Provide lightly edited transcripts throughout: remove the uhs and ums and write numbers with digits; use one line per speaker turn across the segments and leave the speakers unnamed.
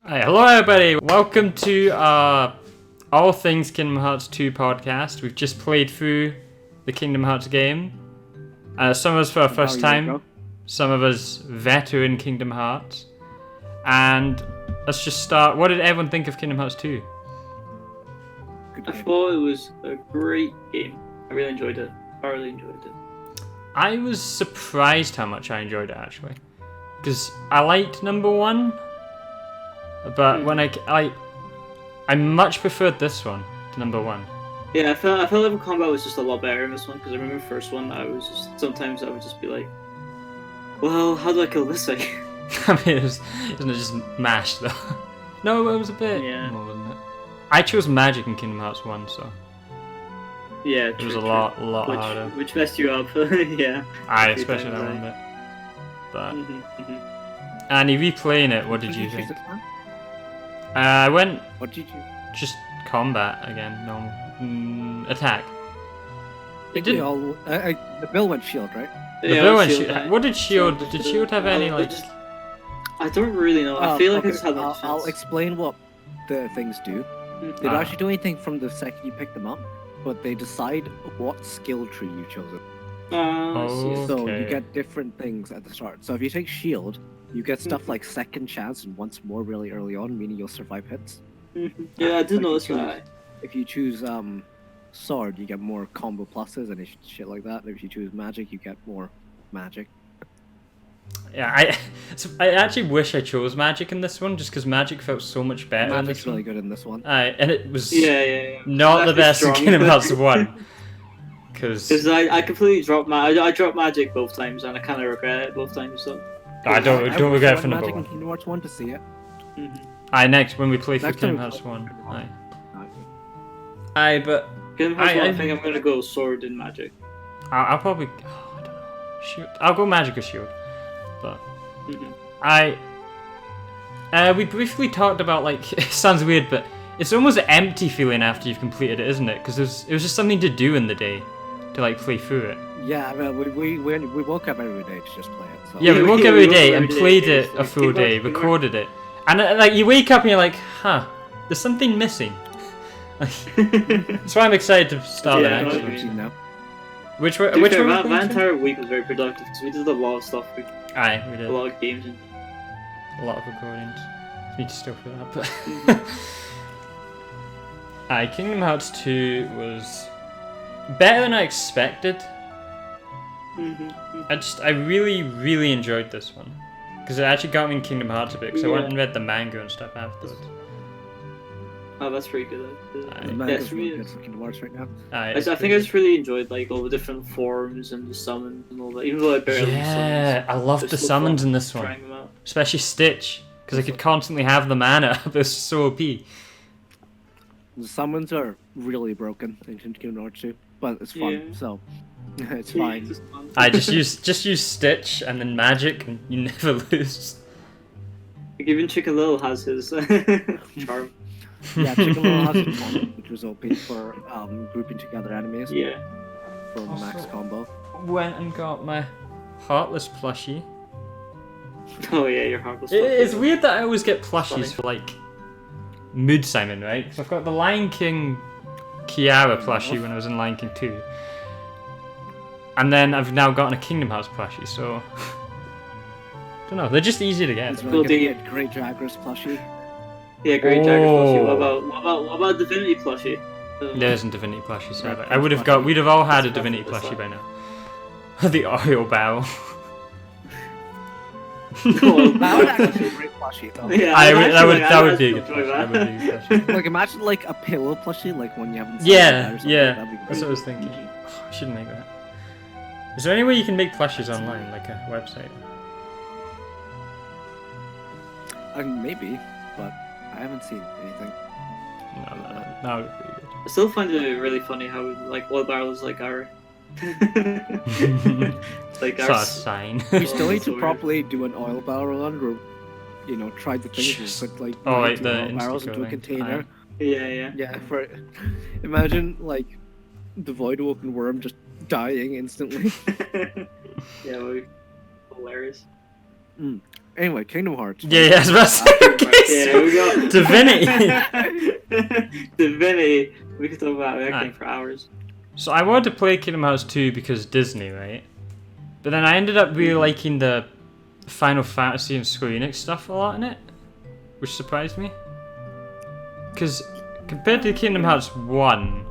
Hi, hello everybody, welcome to All Things Kingdom Hearts 2 podcast. We've just played through the Kingdom Hearts game. Some of us for our first time, some of us veteran Kingdom Hearts. And let's just start. What did everyone think of Kingdom Hearts 2?
I thought it was a great game. I really enjoyed it. Thoroughly enjoyed it.
I was surprised how much I enjoyed it actually. Because I liked number 1. But when I much preferred this one to number 1.
Yeah, I felt like the combat was just a lot better in this one because I remember the first one. Sometimes I would just be like, well, how do I kill this thing?
I mean, isn't it just mashed though? No, it was a bit more, wasn't it? I chose magic in Kingdom Hearts 1, so
yeah,
it was a lot harder.
Which messed you up, yeah.
Aye, especially that one bit. But Annie, replaying it, what did you think? I went.
What did you?
Just combat again, normal attack.
It did all. The bill went shield, right?
The bill went shield. What did shield? Did shield have any like?
I don't really know. I feel like it's had.
I'll explain what the things do. They don't actually do anything from the second you pick them up, but they decide what skill tree you chose. So you get different things at the start. So if you take shield, you get stuff like second chance and once more really early on, meaning you'll survive hits.
Yeah, I did notice that.
If you choose sword, you get more combo pluses and shit like that. And if you choose magic, you get more magic.
Yeah, I actually wish I chose magic in this one, just because magic felt so much better.
Magic's really good in this one.
And it was
not
the best in Kingdom Hearts 1. Because
I completely dropped I dropped magic both times and I kind of regret it both times. So
I don't regret it for number 1.
Magic in Kingdom Hearts 1 to see it.
Next when we play for Kingdom Hearts 1. But
Kingdom Hearts 1, I think I'm gonna go sword and magic.
I'll probably I don't know. Shoot, I'll go magic or shield. But we briefly talked about like it sounds weird, but it's almost an empty feeling after you've completed it, isn't it? Because it was just something to do in the day to like play through it.
Yeah, I mean, we woke up every day to just play it. So.
Yeah, we woke up every day and played it a full day, recorded it, and like you wake up and you're like, huh, there's something missing. That's why I'm excited to start the next one. Which one?
That entire week was very productive because we did a lot of stuff. We did a lot of games and
a lot of recordings. Need to still for that, but Kingdom Hearts 2 was better than I expected. I really enjoyed this one because it actually got me in Kingdom Hearts a bit because I went and read the manga and stuff afterwards.
Oh, that's pretty good.
The manga's really good for Kingdom Hearts right now.
I think I just really enjoyed like all the different forms and the summons and all that. Even though I barely
I loved the summons in this one, especially Stitch because I could constantly have the mana up. It's so OP.
The summons are really broken in Kingdom Hearts 2, but it's fun, so it's fine.
I just use Stitch and then magic, and you never lose.
Like even Chicken Little has his charm.
Yeah, Chicken Little has his charm, which was OP for grouping together enemies.
Yeah.
For max combo.
Went and got my Heartless plushie.
Oh yeah, your Heartless.
It's weird that I always get plushies for like Mood Simon, right? So I've got the Lion King Kiara plushie when I was in Lion King 2. And then I've now gotten a Kingdom Hearts plushie, so I don't know, they're just easy to get.
It's really good to get Great Jagras plushie.
Yeah, Great Jagras plushie. What about Divinity plushie?
There isn't Divinity plushie, sadly. We'd have all had a Divinity plushie by now. The oil barrel.
That would actually be a great plushie though.
Yeah,
that would be a good plushie.
Like imagine like a pillow plushie, like one you haven't seen.
Yeah. That's what I was thinking. Oh, I shouldn't make that. Is there any way you can make plushies online, like a website?
Maybe, but I haven't seen anything.
No, that would be good.
I still find it really funny how like oil barrels like our
like our sign.
We still need to properly do an oil barrel run, or try the thing and put like
the
oil barrels into a container.
Yeah.
Yeah, imagine like the void open worm just dying instantly.
Yeah, it would be hilarious.
Anyway, Kingdom Hearts.
Yeah, that's
Yeah, we got
Divinity.
Divinity. We could talk about that game for hours.
So I wanted to play Kingdom Hearts 2 because Disney, right? But then I ended up really liking the Final Fantasy and Square Enix stuff a lot in it, which surprised me. Because compared to Kingdom Hearts 1,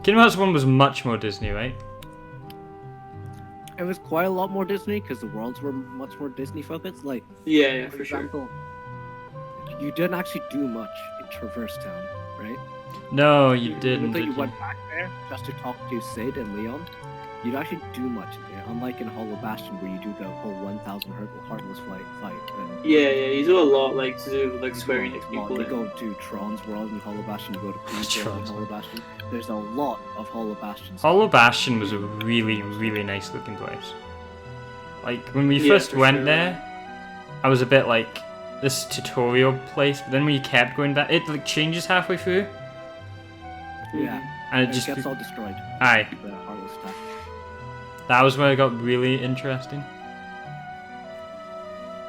Kingdom Hearts 1 was much more Disney, right?
It was quite a lot more Disney because the worlds were much more Disney focused. Like,
yeah,
for
for
example, you didn't actually do much in Traverse Town, right?
No, you didn't.
Even though
Did
you
you?
went back there just to talk to Sid and Leon, you don't actually do much in there. Unlike in Hollow Bastion, where you do the whole 1,000 Heartless fight. And
Yeah, you do a lot like to do with like Square Enix
well,
people.
you go to Tron's world in Hollow Bastion, you go to Queen's world in Hollow Bastion. There's a lot of Hollow Bastions.
Hollow Bastion was a really, really nice looking place. Like, when we first went there, I was a bit like, this tutorial place, but then when you kept going back, it like changes halfway through.
Yeah.
And it
It
just
gets all destroyed.
Aye.
The Heartless attack.
That was where it got really interesting.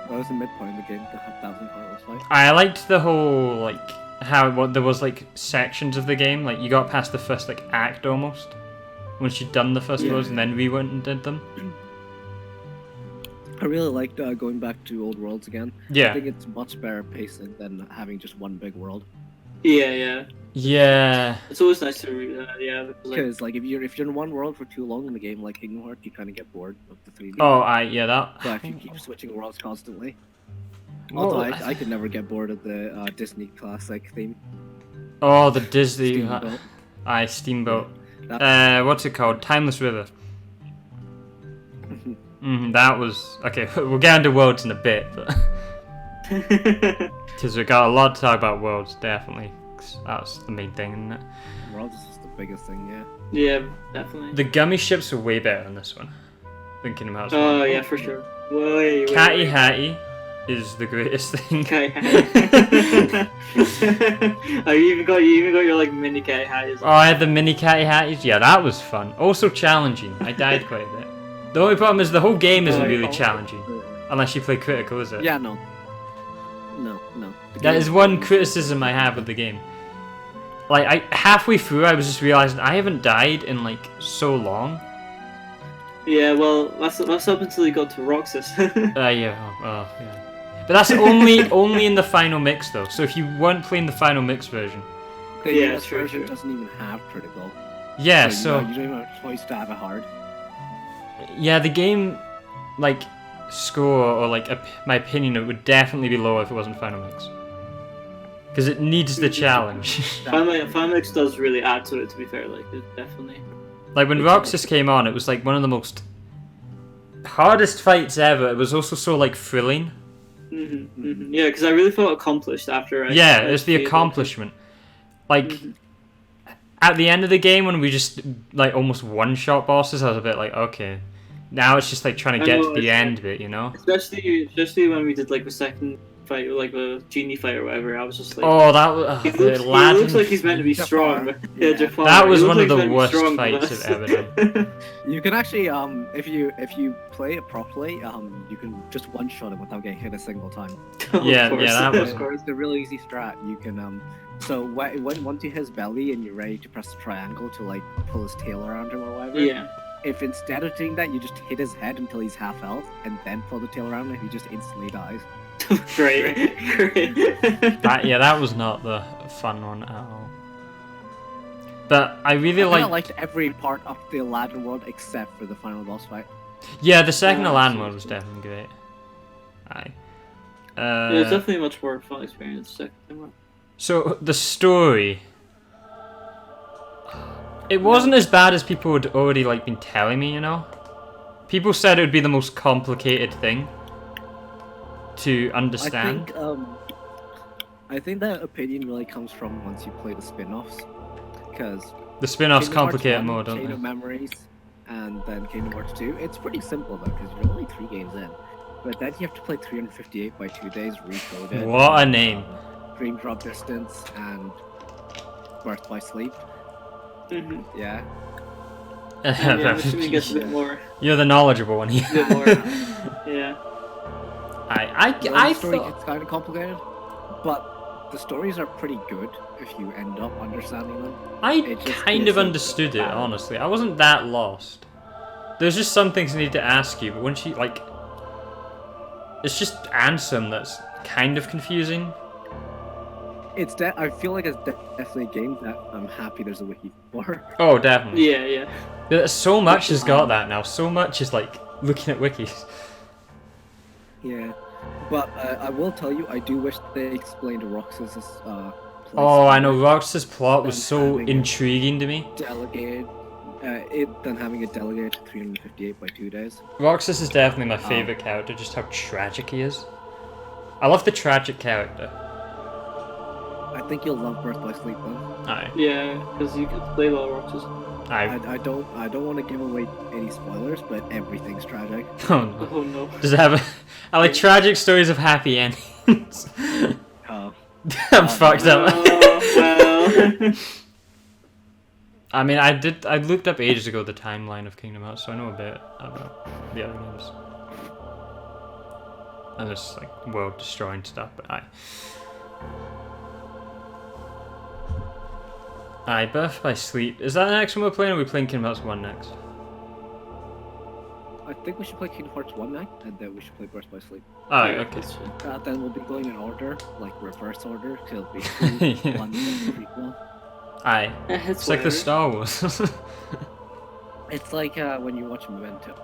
That was the midpoint of the game, the 1,000 Heartless fight.
I liked the whole, like, how there was, like, sections of the game. Like, you got past the first, like, act almost. Once you'd done the first of those, and then we went and did them.
I really liked going back to Old Worlds again.
Yeah.
I think it's much better pacing than having just one big world.
Yeah.
Yeah.
It's always nice to read that, yeah.
Because like if you're in one world for too long in the game, like Kingdom Hearts, you kind of get bored of the 3D.
Oh, that.
But if you keep switching worlds constantly.
Well,
Although I could never get bored of the Disney classic theme.
Oh, the Disney.
Steamboat.
Steamboat.
That-
What's it called? Timeless River. That was okay. We'll get into worlds in a bit, but because we got a lot to talk about worlds, definitely. 'Cause that's the main thing, isn't it?
Worlds is just the biggest thing, yeah.
Yeah, definitely.
The gummy ships are way better in this one than Kingdom Hearts.
Oh, yeah, for sure. Wait.
Catty Hattie is the greatest thing.
Okay. Oh, you even got your like mini Catty Hatties.
Oh, I had the mini Catty Hatties. Yeah, that was fun. Also challenging. I died quite a bit. The only problem is the whole game isn't really challenging. Unless you play critical, is it?
Yeah, no.
That is one criticism I have of the game. Like, halfway through, I was just realizing I haven't died in, like, so long.
Yeah, well, that's up until you got to Roxas.
Yeah. But that's only in the final mix, though. So if you weren't playing the final mix version.
The
Yeah,
US
true,
version
true.
doesn't even have critical.
Yeah,
so you don't even have a choice to have it hard.
Yeah, the game, like, score, or, like, my opinion, it would definitely be lower if it wasn't final mix. Because it needs the challenge.
Final Mix does really add to it, to be fair, like, it definitely.
Like, when Roxas came on, it was, like, one of the most hardest fights ever. It was also so, like, thrilling.
Yeah, because I really felt accomplished after I...
Yeah, it's the accomplishment. Like, at the end of the game, when we just, like, almost one-shot bosses, I was a bit like, okay. Now it's just, like, trying to get to the end bit, you know?
Especially when we did, like, the second fight, like, the genie fight or whatever, I was just like...
Oh, that was...
He looks like he's meant to be strong, but... Yeah, Jafar.
That was one of
He looks
the
like he's
worst
meant to be
fights
strong,
I've ever done.
You can actually, if you play it properly, you can just one-shot it without getting hit a single time.
Yeah, that was...
It's a really easy strat. You can, so once you hit his belly and you're ready to press the triangle to, like, pull his tail around him or whatever...
Yeah.
If instead of doing that, you just hit his head until he's half health, and then pull the tail around him, he just instantly dies.
Great.
That was not the fun one at all. But I really
liked every part of the Aladdin world except for the final boss fight.
Yeah, the second Aladdin one was definitely great. Aye.
Yeah, it's definitely a much more fun experience. Second one.
So the story, it wasn't as bad as people had already like been telling me. You know, people said it would be the most complicated thing to understand.
I think that opinion really comes from once you play the spin-offs, because
the spin-offs complicate more, don't
Chain
they?
of Memories, and then Kingdom Hearts 2. It's pretty simple though, because you're only 3 games in. But then you have to play 358 by 2 days, recoded.
What a name!
Dream Drop Distance and Birth by Sleep. Yeah.
Yeah, I'm assuming it gets a bit more.
You're the knowledgeable one here.
A bit more. Yeah.
The story gets kind of complicated, but the stories are pretty good if you end up understanding them.
I kind of understood it, honestly. I wasn't that lost. There's just some things I need to ask you, but when she, like... It's just Ansem that's kind of confusing.
I feel like it's definitely a game that I'm happy there's a wiki for.
Oh, definitely.
Yeah.
So much has got that now. So much is, like, looking at wikis.
Yeah. But I will tell you, I do wish they explained Roxas's place.
Oh, I know. Roxas's plot was so intriguing to me.
Delegated. Then having it delegated to 358 by 2 days.
Roxas is definitely my favourite character, just how tragic he is. I love the tragic character.
I think you'll love Birth by Sleep then.
Aye.
Yeah, because you could play a lot of Roxas.
I don't want to give away any spoilers, but everything's tragic.
Oh no.
Oh no.
Does it have I like tragic stories of happy endings.
Oh.
I'm fucked up.
Well.
I mean, I looked up ages ago the timeline of Kingdom Hearts, so I know a bit about the other games. And it's like world destroying stuff, but Birth by Sleep. Is that the next one we're playing, or are we playing Kingdom Hearts 1 next?
I think we should play Kingdom Hearts 1 next, and then we should play Birth by Sleep.
Alright, okay.
Then we'll be going in order, like reverse order, so it'll be 2, 1, and 3, 1.
Aye. It's like the Star Wars.
It's like when you watch Memento.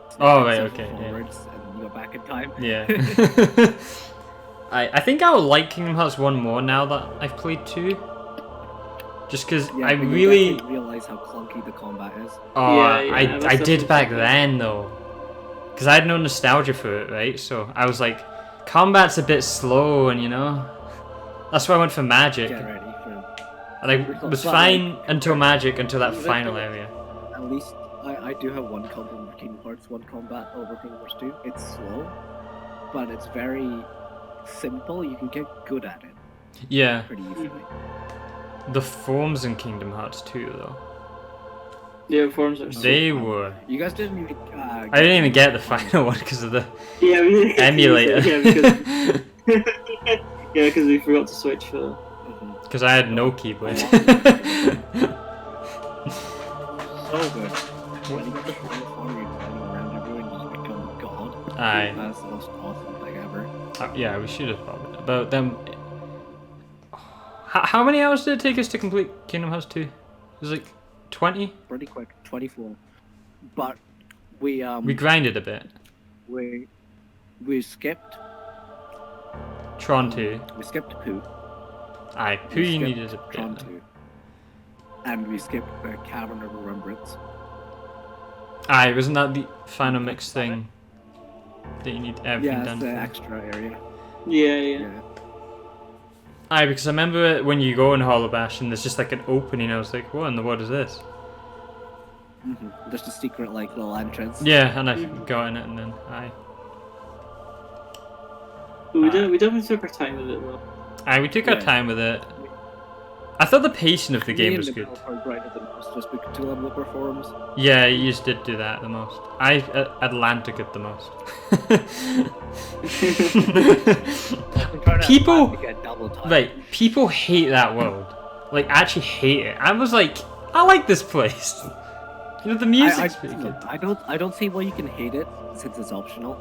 So
oh, right, okay.
Forwards, and you go back in time.
Yeah. I think I will like Kingdom Hearts 1 more now that I've played 2. Just because I really
realize how clunky the combat is.
Oh, yeah, I did back then though, because I had no nostalgia for it, right? So I was like, combat's a bit slow, and you know, that's why I went for Magic.
Get ready for.
And I was fine until Magic, until that final area.
At least I do have one compliment for Kingdom Hearts 1 combat over Kingdom Hearts 2. It's slow, but it's very simple. You can get good at it.
Yeah.
Pretty easily.
The forms in Kingdom Hearts 2, though.
Yeah, forms are.
They were.
You guys didn't even.
I didn't even get the final one because of the
emulator.
Yeah,
because we forgot to switch for.
Because I had no keyblade.
So good. When you get the final form, you're running around everywhere and you just become God.
Aye.
That's the most awesome thing ever.
Yeah, we should have thought about them. How many hours did it take us to complete Kingdom Hearts 2? It was like 20?
Pretty quick, 24. But we
grinded a bit.
We skipped
Tron 2.
We skipped Pooh.
Aye, Pooh you needed a bit.
Tron 2. And we skipped the Cavern of Remembrance.
Aye, wasn't that the final mix thing that you need everything done?
Yeah, the extra area.
Yeah.
Aye, because I remember when you go in Hollow Bastion, there's just like an opening. I was like, what in the world is this?
There's a secret like little entrance.
Yeah, and I got in it, and then
We definitely took our time with it though.
Aye, we took our time with it. I thought the pacing of the game was good.
Just because to level up our forums.
Yeah, you just did do that the most. I Atlantica the most. People hate that world. Like, actually hate it. I was like, I like this place. You know, the music's pretty good.
I don't see why you can hate it since it's optional.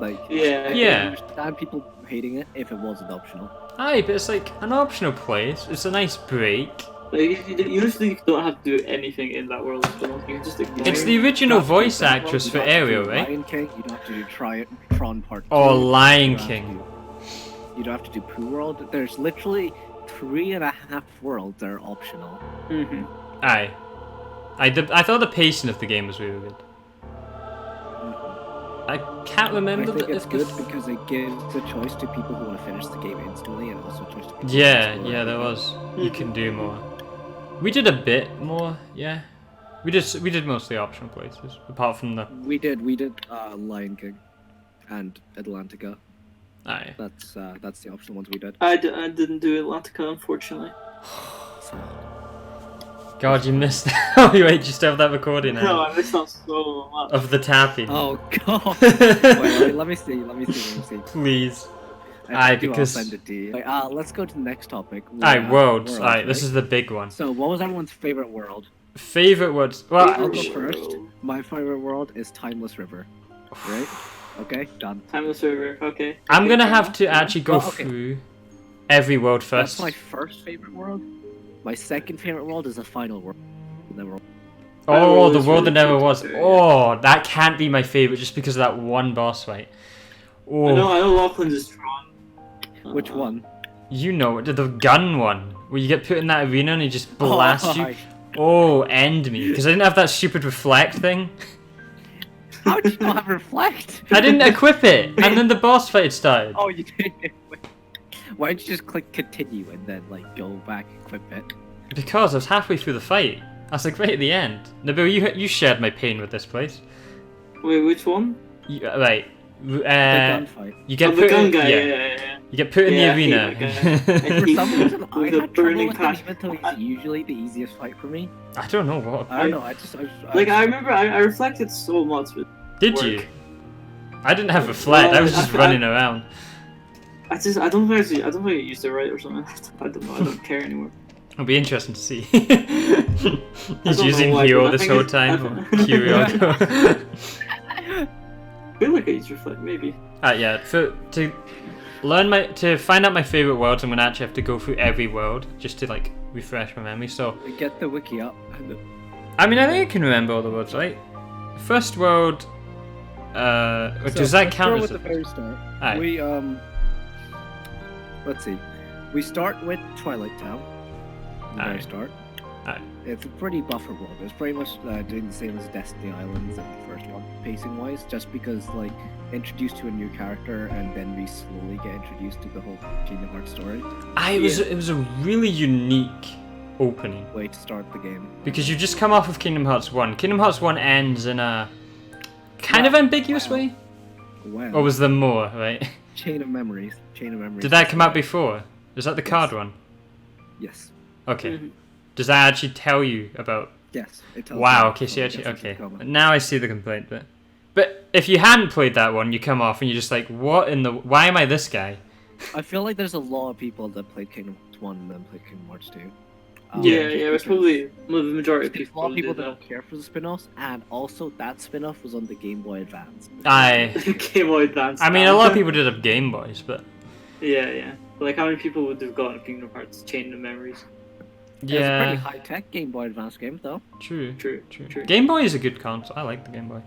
Like,
yeah.
I understand people hating it if it wasn't optional.
Aye, but it's like an optional place. It's a nice break.
Like, you usually don't have to do anything in that world. You can just ignore
it's the original voice actress for Ariel, right?
Lion King, you don't have to do Tron Part 2.
Oh, Lion King.
You don't have to do Pooh World. There's literally 3.5 worlds that are optional.
Aye. I thought the pacing of the game was really good. I can't remember.
I think it's good because it gives a choice to people who want to finish the game instantly, and also a choice to people.
Yeah, there was. You can do more. We did a bit more, yeah. We did mostly optional places, apart from the.
We did Lion King, and Atlantica.
Aye.
That's the optional ones we did.
I didn't do Atlantica, unfortunately.
God, you missed. Oh, wait, you still have that recording now?
No, I missed out so much.
Of the tapping.
Oh god. Wait, let me see.
Please.
I'll send it to you. Wait, let's go to the next topic.
Worlds. Alright, this is the big one.
So, what was everyone's favorite world?
Favorite worlds? Well,
I'll go first. My favorite world is Timeless River. Right? Okay, done.
Timeless River, okay.
I'm gonna have to actually go through every world first.
That's my first favorite world. My second favorite world is the final world.
Oh, the world that never was. Oh, that can't be my favorite just because of that one boss fight. Oh.
I know Lachlan's is strong.
Which one?
You know, the gun one. Where you get put in that arena and he just blasts you. Oh, end me. Because I didn't have that stupid reflect thing.
How did you not have reflect?
I didn't equip it, and then the boss fight started.
Oh, you didn't. Why didn't you just click continue and then like go back and equip it?
Because I was halfway through the fight. I was like right at the end. Nabil, you shared my pain with this place.
Wait, which one?
Right.
The gunfight.
You get
the gun guy. Yeah.
You get put in the arena.
For some reason, I had trouble with
pack.
it, even though it's usually the easiest fight for me.
I don't know what.
I don't know.
I remember I reflected so much. With
Did
work.
you? I didn't have reflect. I was just running around.
I don't think I used it right or something. I don't know. I don't care anymore.
It'll be interesting to see. He's using Hero this whole time. Curio.
I feel like I used reflect, maybe.
Yeah. To find out my favorite worlds, I'm gonna actually have to go through every world just to like refresh my memory. So
get the wiki up.
I mean, I think I can remember all the worlds, right? First world. Does that count as
the very start?
Right.
We let's see. We start with Twilight Town. The very start. It's a pretty buffer world. It's pretty much doing the same as Destiny Islands and the first one, pacing-wise, just because like introduced to a new character and then we slowly get introduced to the whole Kingdom Hearts story.
It was a really unique opening
way to start the game
because you just come off of Kingdom Hearts 1. Kingdom Hearts 1 ends in a kind of ambiguous way.
Well,
or was there more? Right.
Chain of Memories.
Did that come out before? Is that the card one?
Yes.
Okay. Does that actually tell you about?
Yes. It tells
wow.
you
Okay. So actually, okay. Now I see the complaint bit. But if you hadn't played that one, you come off and you're just like, what in the? Why am I this guy?
I feel like there's a lot of people that played Kingdom Hearts 1 and then played Kingdom Hearts 2.
It's probably the majority of people.
A lot of people that don't care for the spin-offs, and also that spin-off was on the Game Boy Advance.
Game Boy Advance.
I mean, a lot of people did have Game Boys, but
yeah. Like, how many people would have gotten Kingdom Hearts Chain of Memories?
Yeah, it's a pretty high-tech Game Boy Advance game, though.
True. Game Boy is a good console. I like the Game Boy.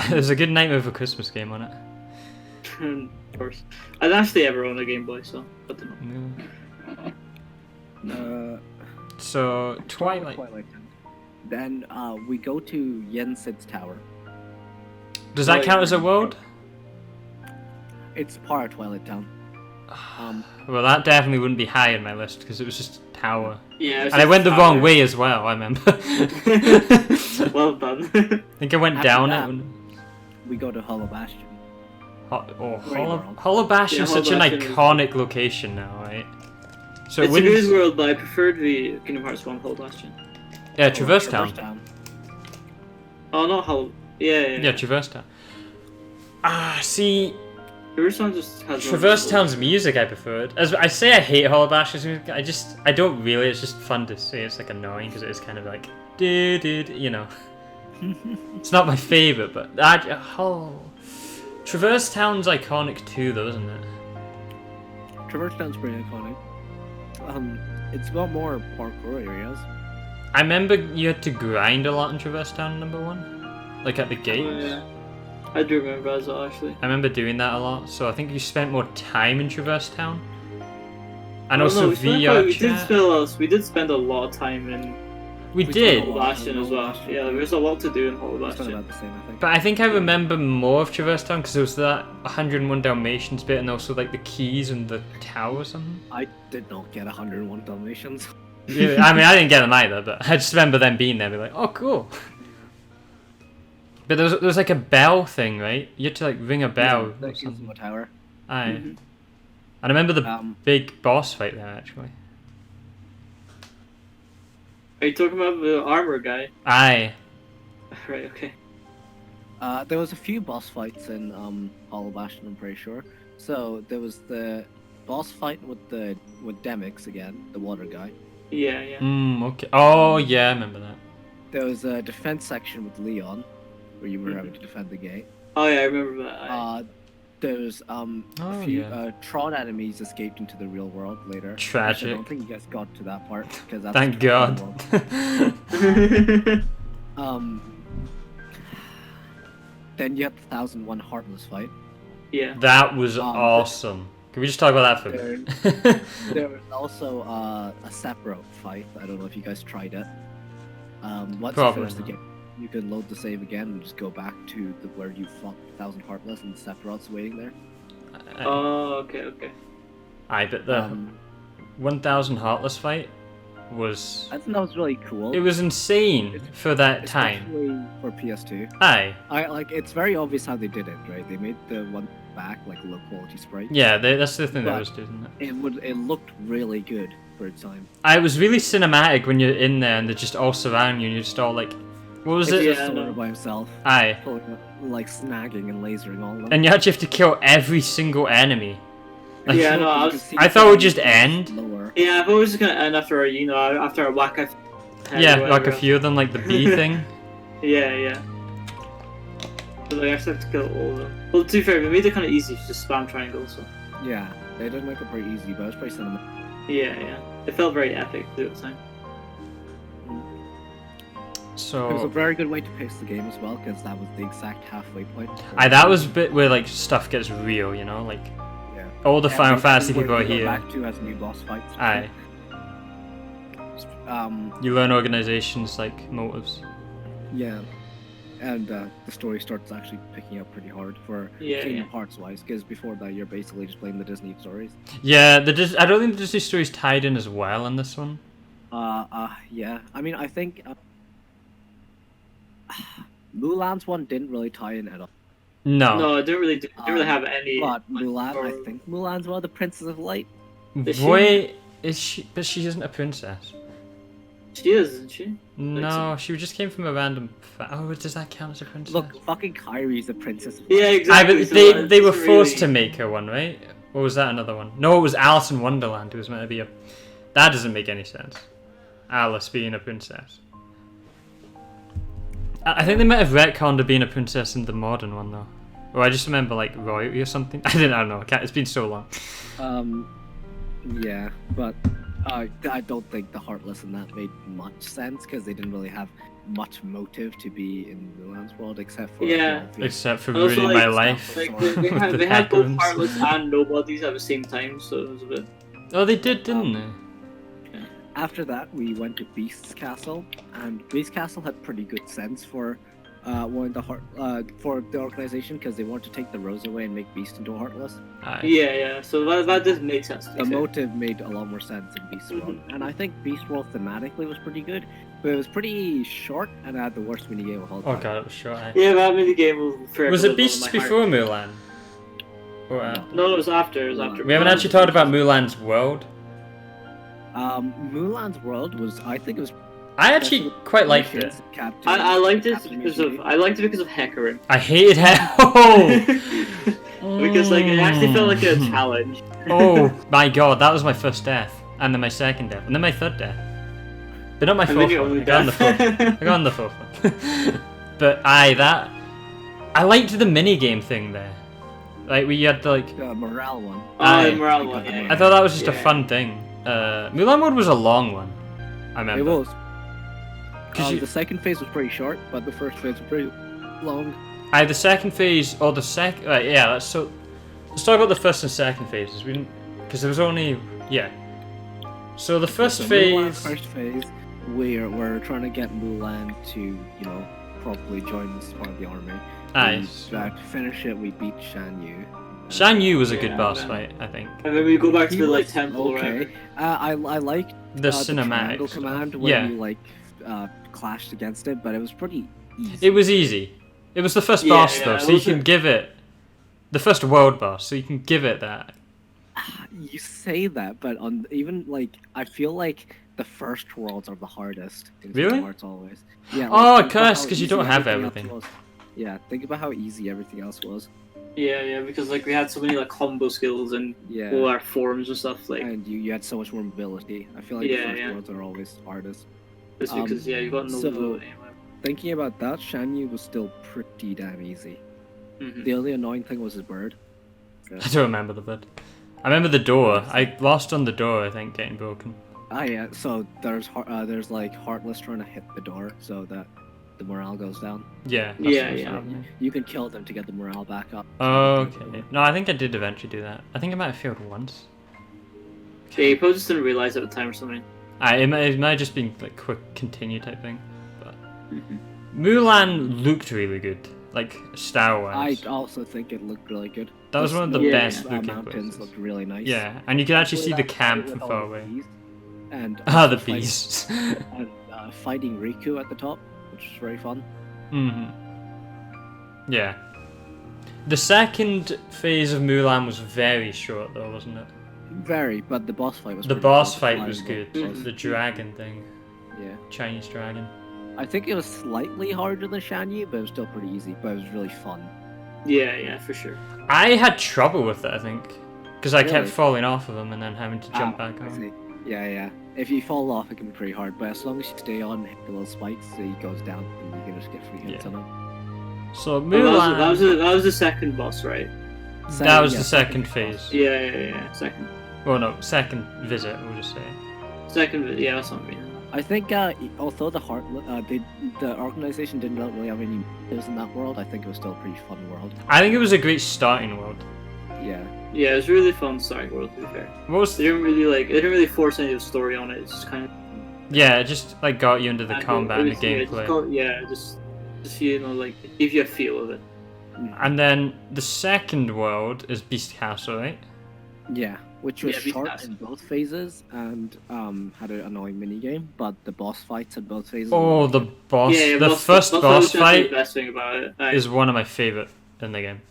There's a good Nightmare Before Christmas game on it.
Of course. I'd actually ever own a Game Boy, so I don't know.
So Twilight.
Then we go to Yensid's Tower.
Does that count as a world?
It's part of Twilight Town.
Well, that definitely wouldn't be high on my list because it was just tower.
Yeah,
and I went the wrong way as well. I remember.
Well done.
I think I went down it.
We go to Hollow Bastion.
Hollow Bastion is such an iconic location now, right? So
it's a good world, but I preferred the Kingdom Hearts 1 Hollow Bastion.
Yeah, Traverse Town.
Oh, not Hollow. Yeah,
Traverse Town. See.
Traverse Town just has
Traverse Town's music I preferred. As I say, I hate Hollow Bastion's music. I don't really. It's just fun to say. It's like annoying because it is kind of like, you know. It's not my favorite, but Traverse Town's iconic too, though, isn't it?
Traverse Town's pretty iconic. It's got more parkour areas.
I remember you had to grind a lot in Traverse Town #1, like at the gates.
Oh, yeah. I do remember as well, actually.
I remember doing that a lot, so I think you spent more time in Traverse Town. And also VR chat.
We did spend a lot of time in.
We did.
Hollow Bastion as well. Yeah, there's a lot to do in Hollow Bastion.
About the same, I think.
But I think I remember more of Traverse Town because there was that 101 Dalmatians bit and also like the keys and the tower or something.
I did not get 101 Dalmatians.
Yeah, I mean, I didn't get them either, but I just remember them being there, be like, oh, cool. But there was like a bell thing, right? You had to like ring a bell.
Yeah, that gives them a tower.
Aye. And I remember the big boss fight there, actually.
Are you talking about the armor guy?
Aye.
Right. Okay.
There was a few boss fights in Hollow Bastion, I'm pretty sure. So there was the boss fight with Demix again, the water guy.
Yeah.
Okay. Oh yeah, I remember that.
There was a defense section with Leon, where you were having to defend the gate.
Oh yeah, I remember that.
There was a few Tron enemies escaped into the real world later.
Tragic.
I don't think you guys got to that part because that's
Thank God.
Then you had the 1001 Heartless fight.
Yeah.
That was awesome. Can we just talk about that for a minute?
There was also a Sephiroth fight. I don't know if you guys tried it. Once you finish the game, you can load the save again and just go back to where you fought 1000 Heartless and Sephiroth's waiting there.
Okay.
Aye, but the 1000 Heartless fight was...
I think that was really cool.
It was insane for that time.
Especially for PS2.
Aye.
It's very obvious how they did it, right? They made the one back like low quality sprite.
Yeah, that's the thing that was doing it.
It looked really good for its time.
It was really cinematic when you're in there and they're just all surrounding you and you're just all like... What was it?
Just by himself.
Aye.
Like snagging and lasering all of them.
And you actually have to kill every single enemy. Like,
yeah, no,
I thought it would just end.
Yeah, I thought it was just gonna end after a whack.
Yeah, like a few of them, like the bee thing.
Yeah. But I actually have to kill all of them. Well, to be fair, they made it kind of easy to just spam triangle, so.
Yeah, they did make it pretty easy, but it was pretty cinematic.
Yeah. It felt very epic at the time.
So
it was a very good way to pace the game as well, because that was the exact halfway point.
That was a bit where like stuff gets real, you know, like all the Final Fantasy people are here.
Back to as new boss fights.
Aye. You learn organizations like motives.
Yeah, and the story starts actually picking up pretty hard for Kingdom Hearts wise, because before that you're basically just playing the Disney stories.
Yeah, I don't think the Disney stories tied in as well in this one.
Yeah. I mean, I think Mulan's one didn't really tie in at all.
No, it didn't really have any.
But Mulan, I think Mulan's one of the Princess of Light.
Wait, is she? But she isn't a princess.
She is, isn't she?
No, she just came from a random. Oh, does that count as a princess?
Look, fucking Kyrie's a princess.
Yeah, exactly.
But they were forced to make her one, right? Or was that another one? No, it was Alice in Wonderland who was meant to be a. That doesn't make any sense. Alice being a princess. I think they might have retconned her being a princess in the modern one though. Or I just remember like royalty or something. I don't know. It's been so long.
Yeah, but I don't think the Heartless in that made much sense because they didn't really have much motive to be in Mulan's world except for
except for ruining my life.
Like, they had both Heartless and Nobodies at the same time, so it was a bit.
Oh, they did, didn't they?
After that, we went to Beast's Castle, and Beast's Castle had pretty good sense for for the organization because they wanted to take the rose away and make Beast into a Heartless.
Yeah. So that does make sense.
The motive made a lot more sense in Beast World, and I think Beast World thematically was pretty good, but it was pretty short and had the worst minigame of all time.
Oh god, it was short.
Yeah, that minigame was forever.
Was it Beasts before Mulan? Or
No, it was after.
We haven't actually talked about Mulan's world.
Mulan's world was, I think it was.
I actually quite liked it.
I liked it because of Hecarim.
I hated
Because like it actually felt like a challenge.
Oh my god, that was my first death, and then my second death, and then my third death. But not my fourth one. I got on the fourth. I got on the fourth one. But I liked the mini game thing there. Like we had the
morale one.
The morale one. Yeah.
I thought that was just a fun thing. Mulan World was a long one. I remember.
It was. The second phase was pretty short, but the first phase was pretty long.
The second phase, or the second... yeah, let's talk about the first and second phases. Because there was only... Yeah. So the first phase...
First phase, we're trying to get Mulan to, probably join this part of the army. To finish it, we beat Shan Yu.
Shan Yu was a good boss fight, I think.
And then we go back to the temple.
Okay. I liked
the cinematics.
Command when you clashed against it, but it was pretty easy.
It was easy. It was the first boss though, so you can give it the first world boss, so you can give it that.
You say that, but I feel like the first worlds are the hardest. In
Really?
Kingdom Hearts always. Yeah.
Oh,
think about
curse,
how
because you
easy
don't have
everything
everything.
else was. Yeah, think about how easy everything else was.
Yeah, because like we had so many like combo skills and
Yeah.
all our forms and stuff. Like,
And you had so much more mobility. I feel like the first worlds are always hardest.
it's because you got no
so-
mobility.
Thinking about that, Shanyu was still pretty damn easy. The only annoying thing was his bird.
I don't remember the bit. I remember the door. I lost on the door, I think, getting broken.
Ah, yeah. So there's like Heartless trying to hit the door so that the morale goes down.
Yeah. that's
Yeah,
what's
yeah.
happening.
You can kill them to get the morale back up.
Oh, okay. No, I think I did eventually do that. I think I might have failed once.
Yeah, you probably just didn't realize at the time or something.
It might have just been like quick continue type thing. But Mulan looked really good, like style-wise.
I also think it looked really good.
That was one of the
Yeah,
best
The
looking
mountains
places.
looked really nice.
Yeah, and you could actually see the camp from
With all
far
the
away.
bees And
The
fighting-
beasts.
and fighting Riku at the top, which was very fun.
Yeah. The second phase of Mulan was very short though, wasn't it?
Very, but the boss fight was.
The
pretty
boss
cool.
fight
Flying
was good.
boss.
The dragon thing.
Yeah,
Chinese dragon.
I think it was slightly harder than Shanyu, but it was still pretty easy. But it was really fun.
Yeah, for sure.
I had trouble with it, I think. Because I kept
Really?
falling off of them and then having to jump back
I
on.
see. Yeah. If you fall off, it can be pretty hard. But as long as you stay on, and hit the little spikes, so he goes down, and you can just get free hits
Yeah.
on him.
So
Oh,
Mulan.
that was the second boss, right?
That was
yeah,
the second phase.
Yeah. Second.
Well, no, second visit, we'll just say.
Second, yeah, that's what I mean.
I think although the organization didn't really have any moves in that world, I think it was still a pretty fun world.
I think it was a great starting world.
Yeah.
Yeah, it was really fun starting world, to be fair.
What was
They didn't really force any of the story on it. It's just kind of
Yeah, it just like got you into the combat and the gameplay.
Just you know, like give you a feel of it.
And then the second world is Beast Castle, right?
Yeah, which was
Yeah, Beast
short
Castle.
in both phases and had an annoying minigame, but the boss fights in both phases.
Oh,
were
the
good.
boss.
Yeah,
the first
boss
boss
was definitely
fight
the best thing about it.
is one of my favorite in the game.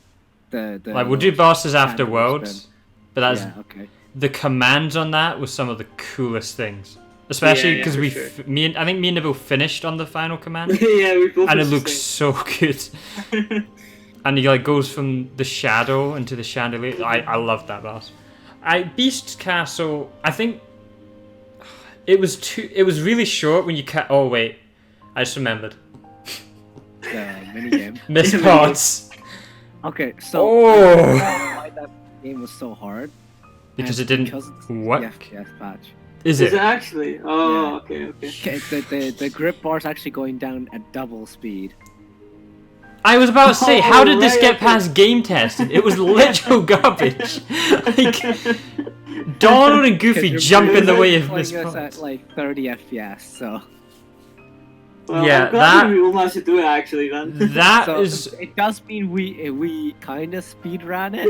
The
Like, we'll do bosses after
Sandwich
Worlds, but that's
Yeah, okay.
the commands on that was some of the coolest things. Especially
Yeah,
because
for
we,
sure.
I think me and Nabil finished on the final command,
Yeah, we both.
and it
did the
looks so good.
same.
And he like goes from the shadow into the chandelier. I love that boss. Beast Castle. I think it was really short when you Oh wait, I just remembered.
The minigame.
Miss Potts.
Okay, so
Oh.
I don't know why that game was so hard.
Because
and
it didn't
because it's
work?
the FPS patch.
Is
Is
it?
it actually? Oh,
Yeah.
okay.
Okay, the grip bar's actually going down at double speed.
I was about to say, how did this
right,
get
okay.
past game testing? It was literal garbage. Like, Donald and Goofy
'Cause
jump
you're
in the way of
playing
Miss
us at
Potts.
like 30 FPS, so
Well,
Yeah,
I'm glad
that-
we all managed to do it actually, then.
That
so
is.
it does mean we kind of speed ran it.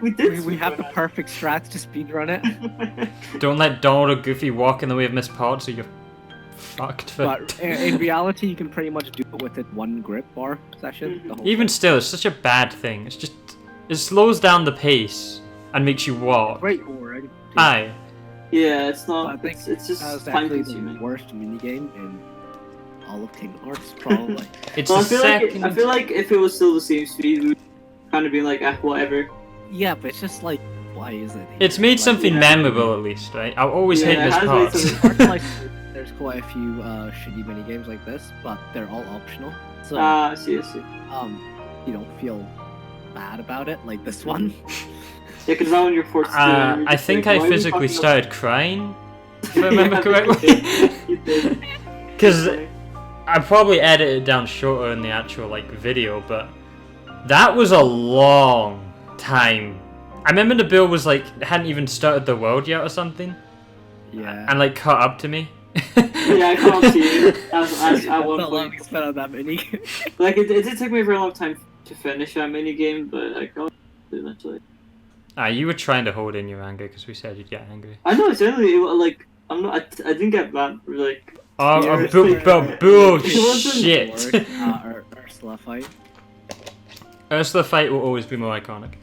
we did.
We have the perfect strats to speed run it,
Don't let Donald or Goofy walk in the way of Miss Potts, or you're fucked for.
but in reality, you can pretty much do it with it one grip bar session. The whole
Even
thing.
still, it's such a bad thing. It's just. It slows down the pace and makes you walk.
Great boring.
Aye.
Yeah, it's not.
I think
It's just
That was
time
actually the
consuming.
worst minigame in all of Kingdom Hearts, probably.
It's
Well,
the second.
I feel like if it was still the same speed, we'd kind of be like, whatever.
Yeah, but it's just like, why is it?
It's made
Like,
something
yeah.
memorable at least, right? I'll always hate
Yeah, it
Miss
has made
Potts.
something-
Hard to, like, there's quite a few shitty mini games like this, but they're all optional. So
I see.
you don't feel bad about it like this one.
Yeah, because now when you're forced to do it, you're
I
just
think
like,
I
why are we
physically
fucking up-
started crying, if I remember
Yeah,
correctly.
You did.
Because I probably edited it down shorter in the actual like video, but that was a long time. I remember the bill was like hadn't even started the world yet or something,
Yeah.
and like caught up to me.
Yeah, I can't see it. At one
Not long
point.
we spent on that mini.
Like, it did take me a very long time to finish that mini game, but I got it eventually.
You were trying to hold in your anger because we said you'd get angry.
I know, generally, like, I'm not, I didn't get that, like,
Oh,
Seriously?
bullshit!
Ursula fight.
Ursula fight will always be more iconic.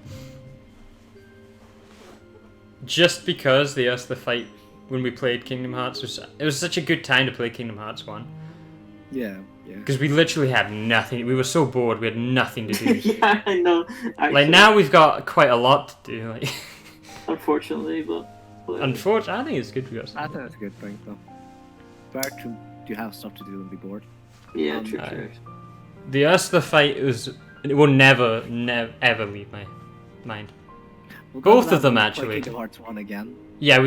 Just because the Ursula fight when we played Kingdom Hearts. It was such a good time to play Kingdom Hearts 1.
Yeah.
Because we literally had nothing. We were so bored. We had nothing to do.
Yeah, I know. Actually,
like now we've got quite a lot to do. Like,
unfortunately, but.
Unfortunately, I think it's good we got
I think that's a good thing, though. Better to have stuff to do and be bored.
Yeah, true.
The Ursula fight it will never ever leave my mind. Both of them actually.
Kingdom Hearts 1 again.
Yeah,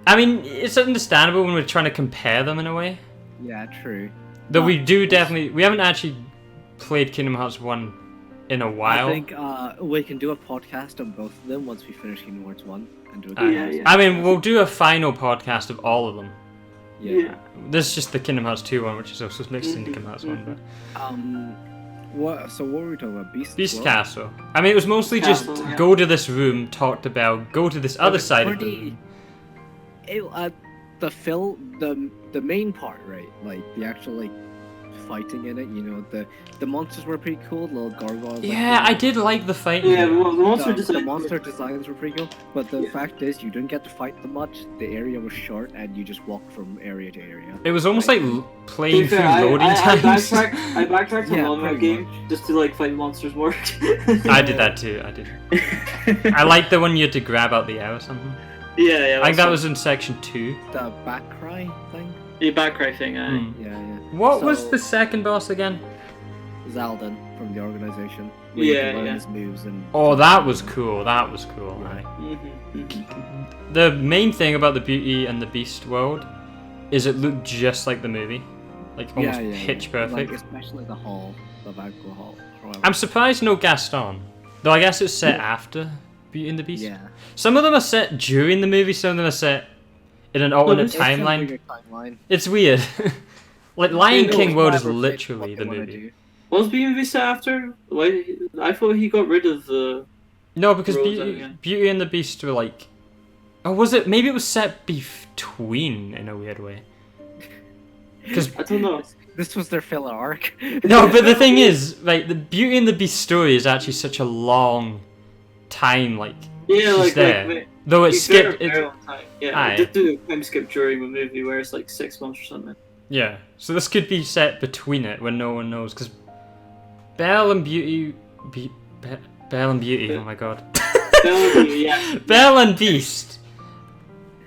I mean, it's understandable when we're trying to compare them in a way.
Yeah, true.
Though we haven't actually played Kingdom Hearts 1 in a while.
I think we can do a podcast on both of them once we finish Kingdom Hearts 1 and do a
I mean, we'll do a final podcast of all of them.
Yeah.
This is just the Kingdom Hearts 2 one, which is also mixed into Kingdom Hearts 1. But...
So what were we talking about? Beast
Castle. I mean, it was mostly just go to this room, talk to Belle, go to this other side of the room.
The main part, right? Like the actual like fighting in it. You know, the monsters were pretty cool. Little gargoyles.
Yeah, I did like the fighting.
Yeah, well, the
monster designs were pretty cool. But the fact is, you didn't get to fight them much. The area was short, and you just walked from area to area.
It was almost like playing through loading times.
I backtracked from one more game just to like fight monsters more.
I did that too. I did. I liked the one you had to grab out the air or something.
Yeah.
I think that was in section 2.
The back cry thing.
The back cry thing.
Yeah.
What was the second boss again?
Zaldin from the organization. His moves and.
Oh, that was cool. Right. The main thing about the Beauty and the Beast world is it looked just like the movie, like almost pitch perfect.
Like, especially the hall, the Valko Hall.
I'm surprised no Gaston, though. I guess it's set after Beauty and the Beast.
Yeah.
Some of them are set during the movie. Some of them are set in an alternate timeline. It's weird. Like Lion King world is literally the movie.
Was Beauty set after? Why? I thought he got rid of the.
No, because Beauty and the Beast were like. Oh, was it? Maybe it was set between in a weird way. Because
I don't know.
This was their filler arc.
No, but the thing is, like, the Beauty and the Beast story is actually such a long time. Like, she's there. Though it skipped.
I did do a time skip during the movie where it's like 6 months or something.
Yeah, so this could be set between it when no one knows, because Belle and Beauty, Belle and Beauty, oh my god. Belle and Beast.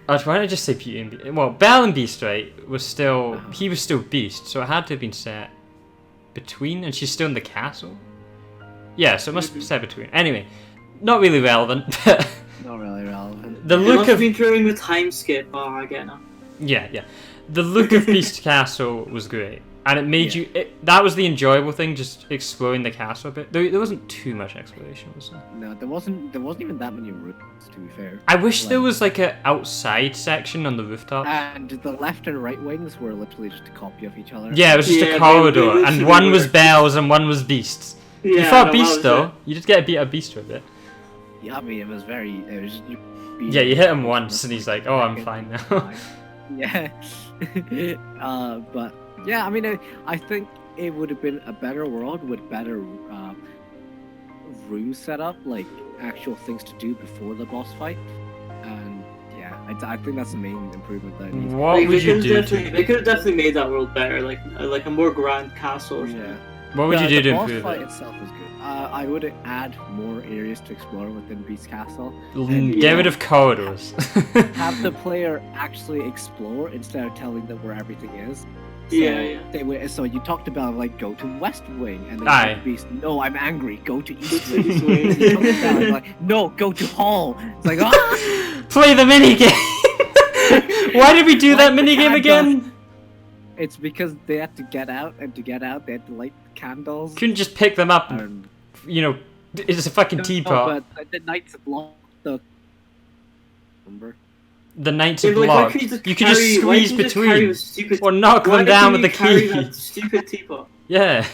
Oh, why did I just say Beauty and Beast? Well, Belle and Beast, right, he was still Beast, so it had to have been set between, and she's still in the castle? Yeah, so it must be set between. Anyway, not really relevant.
Not really relevant.
The look of... been during the time skip, I get now.
Yeah. The look of Beast Castle was great, and it made you. That was the enjoyable thing, just exploring the castle a bit. There wasn't too much exploration, was there?
No, there wasn't even that many routes. To be fair,
I wish there was like an outside section on the rooftop.
And the left and right wings were literally just a copy of each other.
Yeah, it was just a corridor, and one was Belle's and one was Beast's. You fought Beast though. You did get a beat up Beast for a bit.
Yeah, I mean it was just,
you hit him once, and he's like, "Oh, I'm fine now."
Yeah. But yeah, I mean, I think it would have been a better world with better room setup, like actual things to do before the boss fight. And yeah, I think that's the main improvement that needs.
What would you do?
They could have definitely made that world better, like a more grand castle. Or something.
What would you do to improve it?
The boss fight itself is good. I would add more areas to explore within Beast Castle.
Get rid of corridors.
Have the player actually explore instead of telling them where everything is. So so you talked about like go to West Wing and then Beast. No, I'm angry. Go to East Wing. You talk about, like, no, go to Hall. It's like
play the minigame. Why did we do that minigame again?
It's because they had to get out, and to get out, they had to light candles.
Couldn't just pick them up. You know, it's a fucking teapot.
But the knights blocked the. Remember?
The knights are blocked. You can just squeeze between, or knock them down with the key.
That stupid teapot.
Yeah.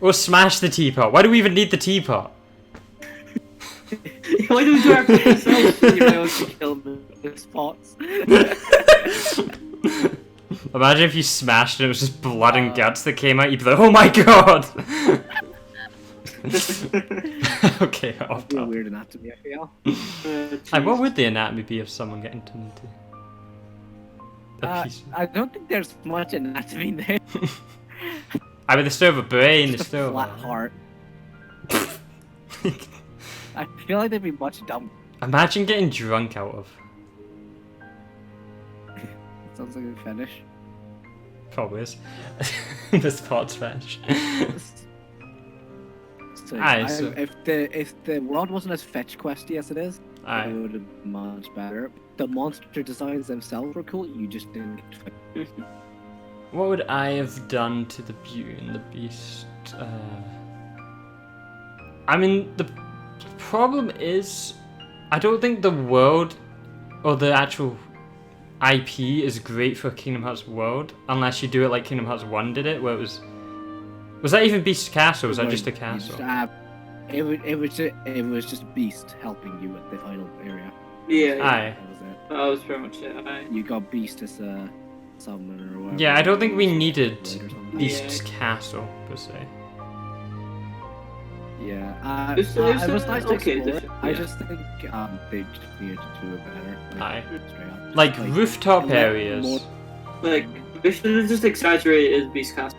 Or smash the teapot. Why do we even need the teapot?
Why do we do everything ourselves?
You know, to kill the spots.
Imagine if you smashed and it was just blood and guts that came out. You'd be like, "Oh my god!" Okay,
that'd be a weird anatomy, I feel.
What would the anatomy be of someone getting turned into? a piece.
I don't think there's much anatomy there.
I mean, they still have a brain. They
Just a
still
flat heart. I feel like they'd be much dumb.
Imagine getting drunk out of.
Sounds like a fetish.
Probably is. The sports fetish.
So,
So
if the world wasn't as fetch questy as it is, it would have been much better. The monster designs themselves were cool. You just didn't get to.
What would I have done to the Beauty and the Beast? I mean, the problem is, I don't think the world or the actual IP is great for Kingdom Hearts world, unless you do it like Kingdom Hearts 1 did it, where it was... Was that even Beast's castle, or was that just a castle?
It was just Beast helping you at the final area.
Yeah.
Aye.
That was pretty much it. Aye.
You got Beast as a summoner or whatever.
Yeah, I don't think we needed Beast's castle, per se.
Yeah,
It was
nice to
okay,
explore it.
yeah.
I just think they just needed to do it better.
Aye.
Straight up.
Like rooftop areas.
Like, they should have just exaggerated his Beast Castle.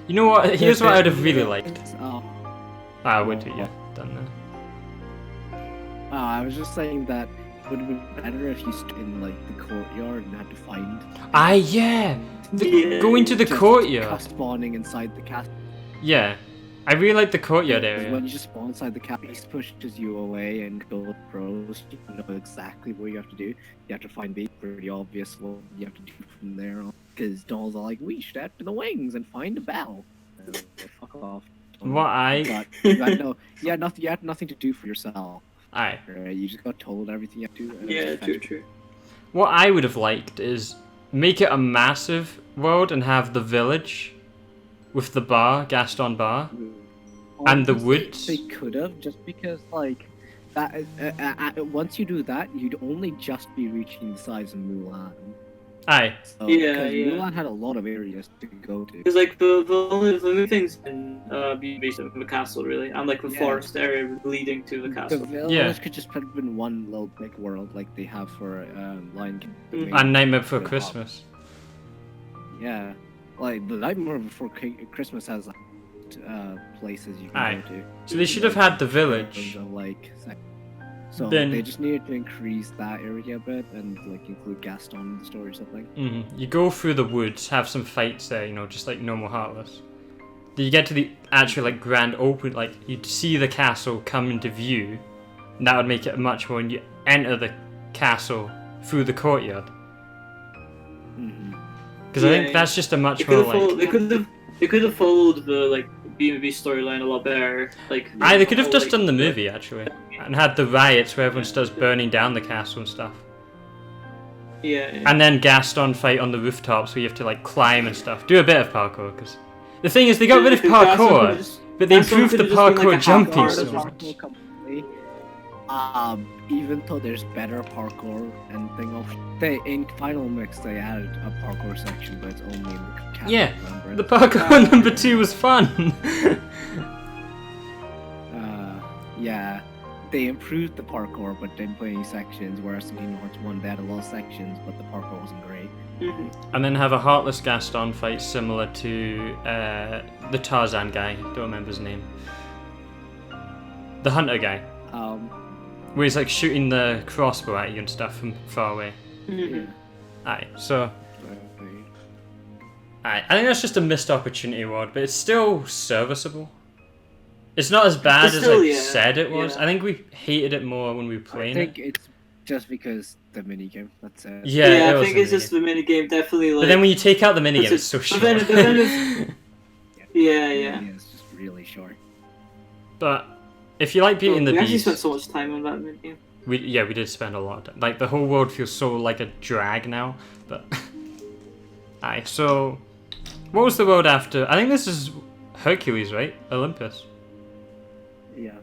You know what? Here's what I'd have really liked.
Oh,
Would you? Yeah, done that.
I was just saying that it would have been better if you stood in like the courtyard and had to find.
Yeah! Go into the
Just
courtyard.
spawning inside the castle.
Yeah. I really like the courtyard area.
When you just spawn inside the castle, it pushes you away and go with pros. You know exactly what you have to do. You have to find the pretty obvious what you have to do from there on. Because dolls are like, we should head to the wings and find a bell. Fuck off. You had nothing to do for yourself.
Aye.
Right? You just got told everything you have to do. And
Yeah,
just
true.
What I would have liked is make it a massive world and have the village with the bar, Gaston bar, and the woods.
They could have, just because like that. Once you do that, you'd only just be reaching the size of Mulan.
Aye.
So,
Yeah.
Mulan had a lot of areas to go to.
Because like the only things in based on the castle really, and like the forest area leading to the
The
castle.
village could just have been one little big world like they have for Lion King.
And Nightmare Before Christmas.
Yeah, like the Nightmare Before Christmas has places you can go to.
So they should have had the village.
So
Then-
they just needed to increase that area a bit and like include Gaston in the story or something.
You go through the woods, have some fights there, just like normal Heartless. Then you get to the actual like grand open, like you'd see the castle come into view, and that would make it much more. And you enter the castle through the courtyard. Because I think that's just a much more like.
They could have followed the like B&B storyline a lot better. Like.
Aye, they could have just done the movie actually, and had the riots where everyone starts burning down the castle and stuff.
Yeah.
And then Gaston fight on the rooftops where you have to like climb and stuff. Do a bit of parkour, because the thing is they got rid of parkour, but they improved the parkour jumping so much.
Even though there's better parkour and thing of in Final Mix they added a parkour section, but it's only in the castle.
Yeah, the parkour number 2 was fun.
Yeah, they improved the parkour but didn't put any sections, whereas in Kingdom Hearts 1 they had a lot of sections but the parkour wasn't great.
And then have a Heartless Gaston fight similar to the Tarzan guy, don't remember his name. The hunter guy. Where he's like shooting the crossbow at you and stuff from far away. Aye, so... Aye, I think that's just a missed opportunity award, but it's still serviceable. It's not as bad as I said it was. I think we hated it more when we were playing it.
I think it's just because the minigame, that's it.
Yeah,
I think it's just the minigame, definitely like...
But then when you take out the minigame, it's so short.
Yeah.
It's just really short.
But... if you like Beauty and the Beast...
We actually spent so much time on that minigame.
We did spend a lot of time. Like, the whole world feels so like a drag now, but... Aye, so... what was the world after? I think this is Hercules, right? Olympus.
Yeah,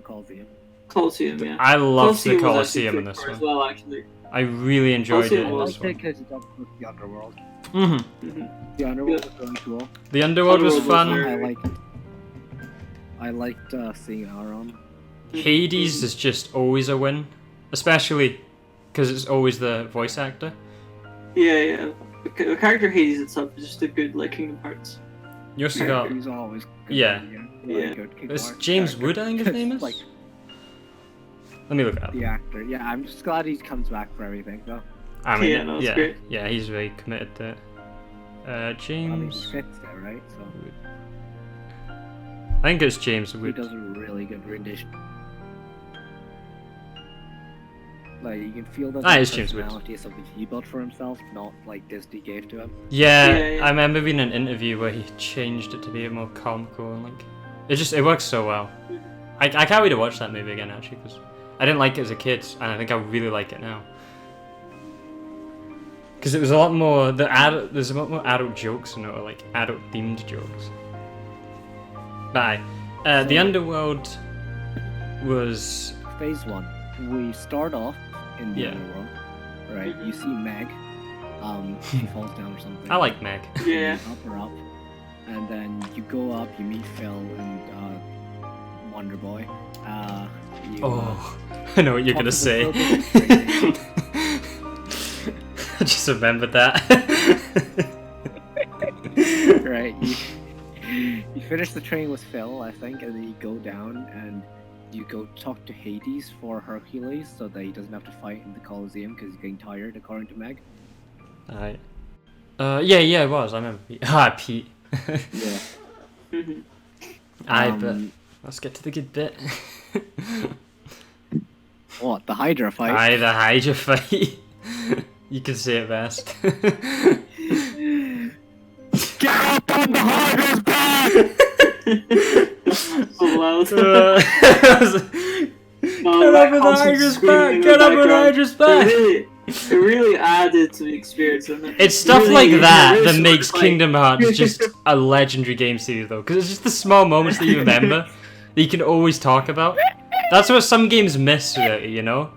Colosseum.
Colosseum, yeah.
I loved the
was
Colosseum
actually
in this
pretty
one.
as well, actually.
I really enjoyed it in
Colosseum
this
I
one.
liked it because it got the underworld.
Mm-hmm.
The underworld was really cool.
The underworld was fun.
I liked seeing Aaron.
Hades is just always a win. Especially because it's always the voice actor.
Yeah. The character Hades itself is just a good like Kingdom Hearts.
You also got
He's always good.
Yeah.
Good
it's James Wood, I think his name is.
Like,
let me look it up.
the actor. Yeah, I'm just glad he comes back for everything though.
I mean,
it's great.
Yeah, he's very committed to it. James.
I mean, he fits there, right? So
I think it's James
he
Wood.
does a really good rendition. Like you can feel that
it's James Wood.
personality is something he built for himself, not like Disney gave to him.
Yeah, I remember reading an interview where he changed it to be more comical and like it works so well. I can't wait to watch that movie again actually because I didn't like it as a kid and I think I really like it now. Because it was a lot more there's a lot more adult jokes in it, or like adult themed jokes. Bye. The Underworld was
Phase 1. We start off in the Underworld, right? You see Meg. She falls down or something.
I like Meg.
Yeah.
Up, and then you go up. You meet Phil and Wonder Boy.
I know what you're gonna say. I just remembered that.
Right. You finish the training with Phil, I think, and then you go down and you go talk to Hades for Hercules so that he doesn't have to fight in the Colosseum because he's getting tired, according to Meg.
Alright. Yeah, it was. I remember Pete. Pete.
Yeah.
But let's get to the good bit.
What, the Hydra fight?
The Hydra fight. You can say it best.
Get up on the Hydra's back!
So loud.
Get up on the Hydra's back! Get up on the Hydra's back!
It really added to the experience, isn't it?
It's stuff like that that makes Kingdom Hearts just a legendary game series, though, because it's just the small moments that you remember that you can always talk about. That's what some games miss without it, you know?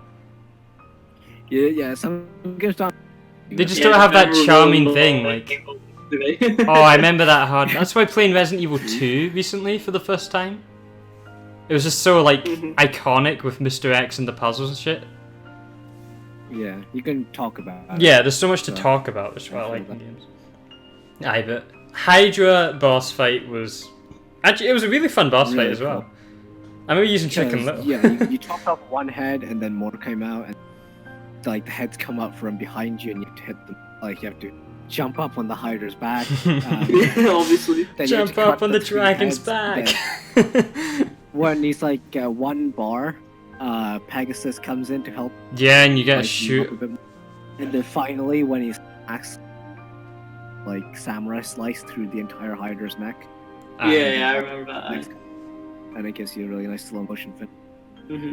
Yeah, some games don't.
They just don't have that charming thing, like... Oh, I remember that hard. That's why playing Resident Evil 2 recently for the first time. It was just so, like, iconic with Mr. X and the puzzles and shit.
Yeah, you can talk about it.
Yeah, there's so much to talk about, which is what I like in games. Aye, but Hydra boss fight was... Actually, it was a really fun boss fight as well. I remember using Chicken Little.
Yeah, you chopped off one head and then more came out and like the heads come up from behind you and you have to hit them. Like you have to jump up on the Hydra's back.
Obviously.
Jump up on the dragon's back.
When he's like 1 bar, Pegasus comes in to help.
Yeah, and you get a shoot.
And then finally, when he's axe, like samurai slice through the entire Hydra's neck.
Yeah, I remember that.
And it gives you a really nice slow motion fit.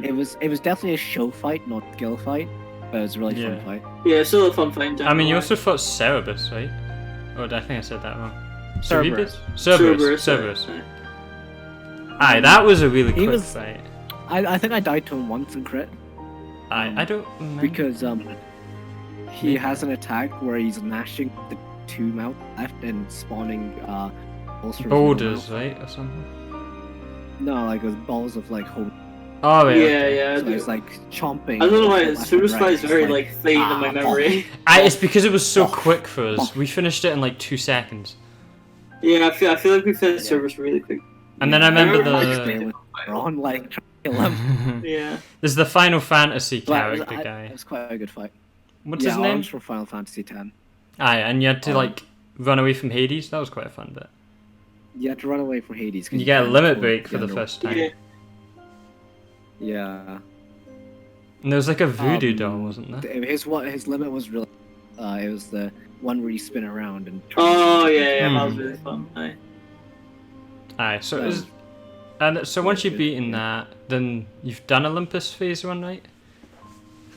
It was definitely a show fight, not skill fight, but it was a really fun fight.
Yeah, still a fun fight.
I mean, you also fought Cerebus, right? Oh, I think I said that wrong.
Cerberus.
Cerberus. Aye, that was a really quick fight.
I think I died to him once in crit.
I don't remember.
Because he has an attack where he's gnashing the 2 mouth left and spawning
boulders, right, or something.
No, like those balls of like hope.
Oh
yeah.
So it's like chomping.
I don't know why Cerberus fight is very like faint in my memory.
It's because it was so quick for us. We finished it in like 2 seconds.
Yeah, I feel like we finished Cerberus really quick.
And then I remember
on like kill him.
Yeah.
There's the Final Fantasy character guy.
It was quite a good fight.
What's his name?
From Final Fantasy X.
Aye, and you had to like run away from Hades. That was quite a fun bit.
You had to run away from Hades.
You get a limit break for the first time.
Yeah.
And there was like a voodoo doll, wasn't there?
His limit was really. It was the one where you spin around and.
Oh yeah, that was really fun.
Aye, so it was. And so once you've beaten that, then you've done Olympus Phase 1, right?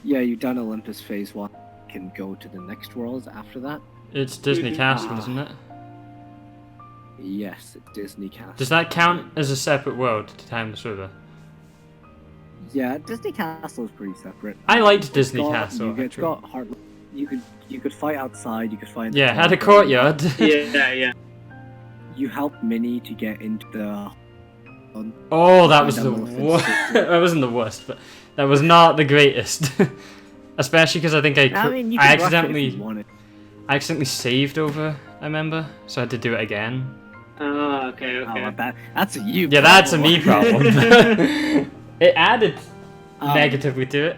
Yeah, you've done Olympus Phase 1. You can go to the next worlds after that.
It's Disney Castle, isn't it?
Yes, it's Disney Castle.
Does that count as a separate world to Timeless River?
Yeah, Disney Castle is pretty separate.
I liked Disney Castle.
It's got hard. You could fight outside. You could find.
Yeah, had a courtyard.
Yeah.
You helped Minnie to get into the.
Oh, that was the worst. That wasn't the worst, but that was not the greatest. Especially because I think I accidentally. I accidentally saved over, I remember, so I had to do it again.
Oh, okay.
That's a you.
Yeah, that's a me problem. It added negatively to it.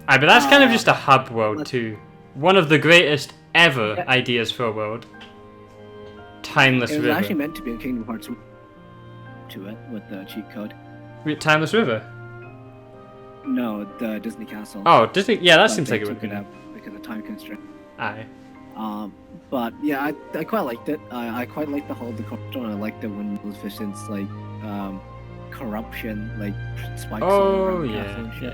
But that's kind of just a hub world too. One of the greatest ever ideas for a world. Timeless River.
It was actually meant to be in Kingdom Hearts 2 with the cheat code.
Timeless River?
No, the Disney Castle.
Oh, Disney? Yeah, that seems like it would be.
Because of time constraint.
Aye.
But yeah, I quite liked it. I quite liked the whole decoration. I liked it when Maleficent's like corruption, like spikes on the castle and shit.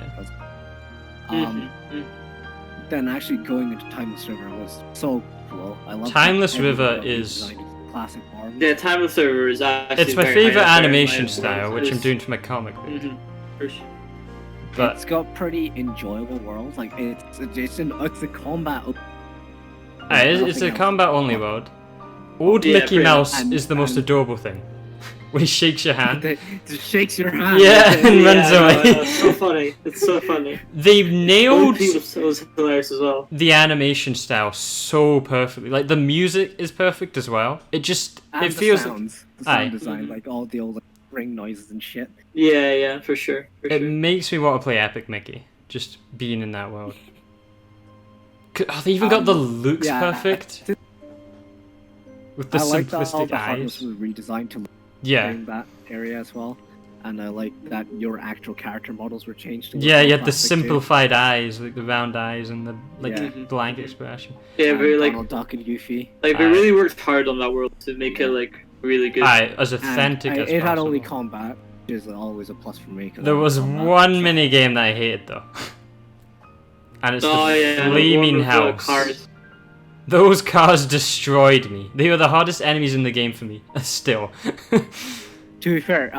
Then actually going into Timeless River was so cool. I love
Timeless River is
classic Marvel.
Yeah, Timeless River is actually.
It's my favorite animation style, which I'm doing for my comic book.
For sure.
But
it's got pretty enjoyable worlds. Like it's a combat.
It's a combat only world. Old Mickey Mouse is the most adorable thing. When he shakes your hand.
Just shakes your hand.
Yeah, and runs away.
It's so funny. It's so funny.
They've nailed
it was hilarious as well.
The animation style so perfectly. Like the music is perfect as well. It feels
sounds, the sound design, like all the old ring noises and shit.
Yeah, for sure.
It makes me want to play Epic Mickey. Just being in that world. Oh, they even got the looks perfect. With the simplistic eyes.
Was redesigned to in that area as well. And I like that your actual character models were changed.
Yeah, you had the simplified eyes, like the round eyes and the blank expression.
Yeah, very like
Donald Duck and Goofy.
Like they really worked hard on that world to make it like really good.
As authentic as possible.
It had only combat, which is always a plus for me.
There was one mini game that I hated though. And it's the flaming house.
Cars.
Those cars destroyed me. They were the hardest enemies in the game for me. Still.
To be fair,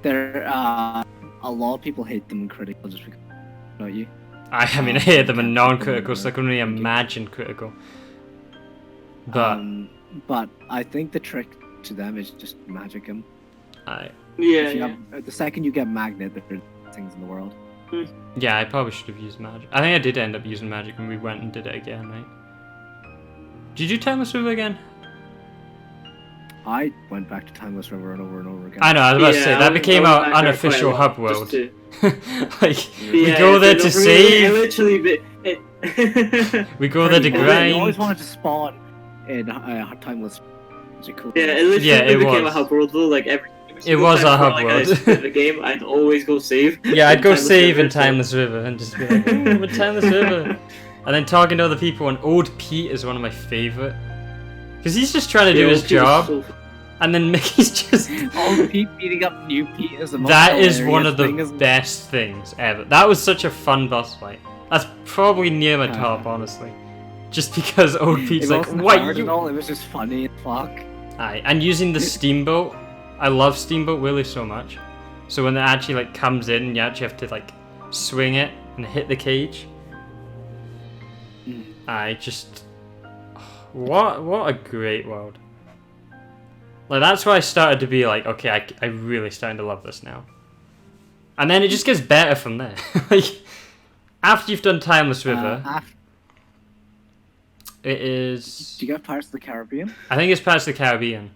there a lot of people hate them in critical just because, not you.
I mean, I hate them in non-critical, so I can only imagine critical. But
I think the trick to them is just magic them.
The
second you get magnet, there are things in the world.
Yeah, I probably should have used magic. I think I did end up using magic when we went and did it again, right? Did you do Timeless River again?
I went back to Timeless River and over again.
I know, I was about to say, that became our unofficial hub world. Like, we go there to save. We go there to grind.
I always wanted to spawn in Timeless River.
Yeah, it literally became a hub world though, like every...
It was a hub world.
The game, I'd always go save.
Yeah, I'd go save in Timeless River and just be like, ooh, with Timeless River. And then talking to other people, and Old Pete is one of my favourite. Because he's just trying to do his job. And then Mickey's just...
Old Pete beating up New Pete is the most
That is one of the best things ever. That was such a fun boss fight. That's probably near my top, honestly. Just because Old Pete's like, what?
It was just funny as fuck.
Aye, and using the steamboat. I love Steamboat Willie so much. So when it actually like comes in, you actually have to like swing it and hit the cage. What a great world. Like that's why I started to be like, okay, I really starting to love this now. And then it just gets better from there. Like after you've done Timeless River, it is.
Do you get Pirates of the Caribbean?
I think it's Pirates of the Caribbean,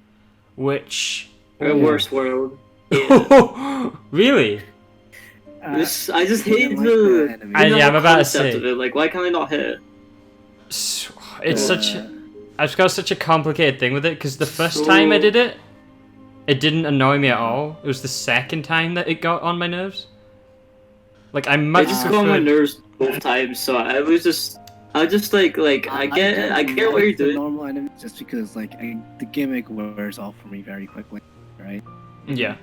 which.
The worst world. Yeah.
Really?
I just hate the.
I'm about to say.
Of it. Like, why can't I not hit it?
It's such. I've got such a complicated thing with it because the first time I did it, it didn't annoy me at all. It was the second time that it got on my nerves. Like I much.
It just got on my nerves both times, so I was just. I just like I get what you're doing.
Normal enemies just because like the gimmick wears off for me very quickly, right?
Yeah.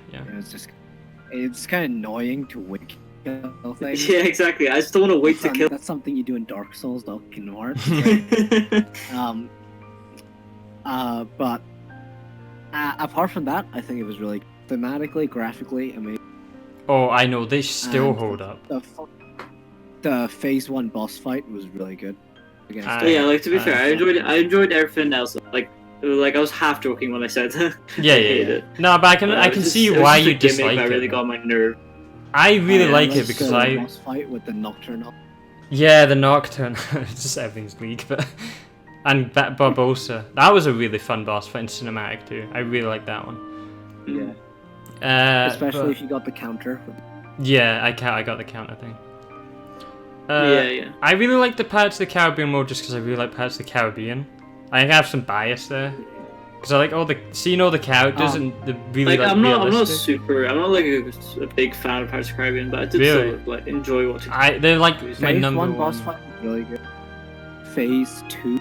It's kind of annoying to wait kill things.
Yeah, exactly. I just don't want to wait to kill.
That's something you do in Dark Souls, not Kingdom Hearts. But apart from that, I think it was really thematically, graphically amazing.
Oh, I know they still hold up.
The phase 1 boss fight was really good.
Yeah, like to be fair, I enjoyed everything else. Like I was half joking when I said
yeah. No, but I can see why you dislike it.
I really got my nerve.
I really like it because
boss fight with the Nocturne.
Yeah, the Nocturne. It's just everything's League, but And Barbosa. That was a really fun boss fight in cinematic too. I really like that one.
Yeah. Especially if you got the counter.
Yeah, I got the counter thing.
Yeah.
I really like the Pirates of the Caribbean mode just because I really like Pirates of the Caribbean. I have some bias there. Because I like seeing all the characters and the really
I'm not
realistic.
I'm not like a big fan of Pirates of the Caribbean, but I did
Really?
sort of enjoy watching.
They're like my
Phase
number
1
one.
boss fight was really good. Phase 2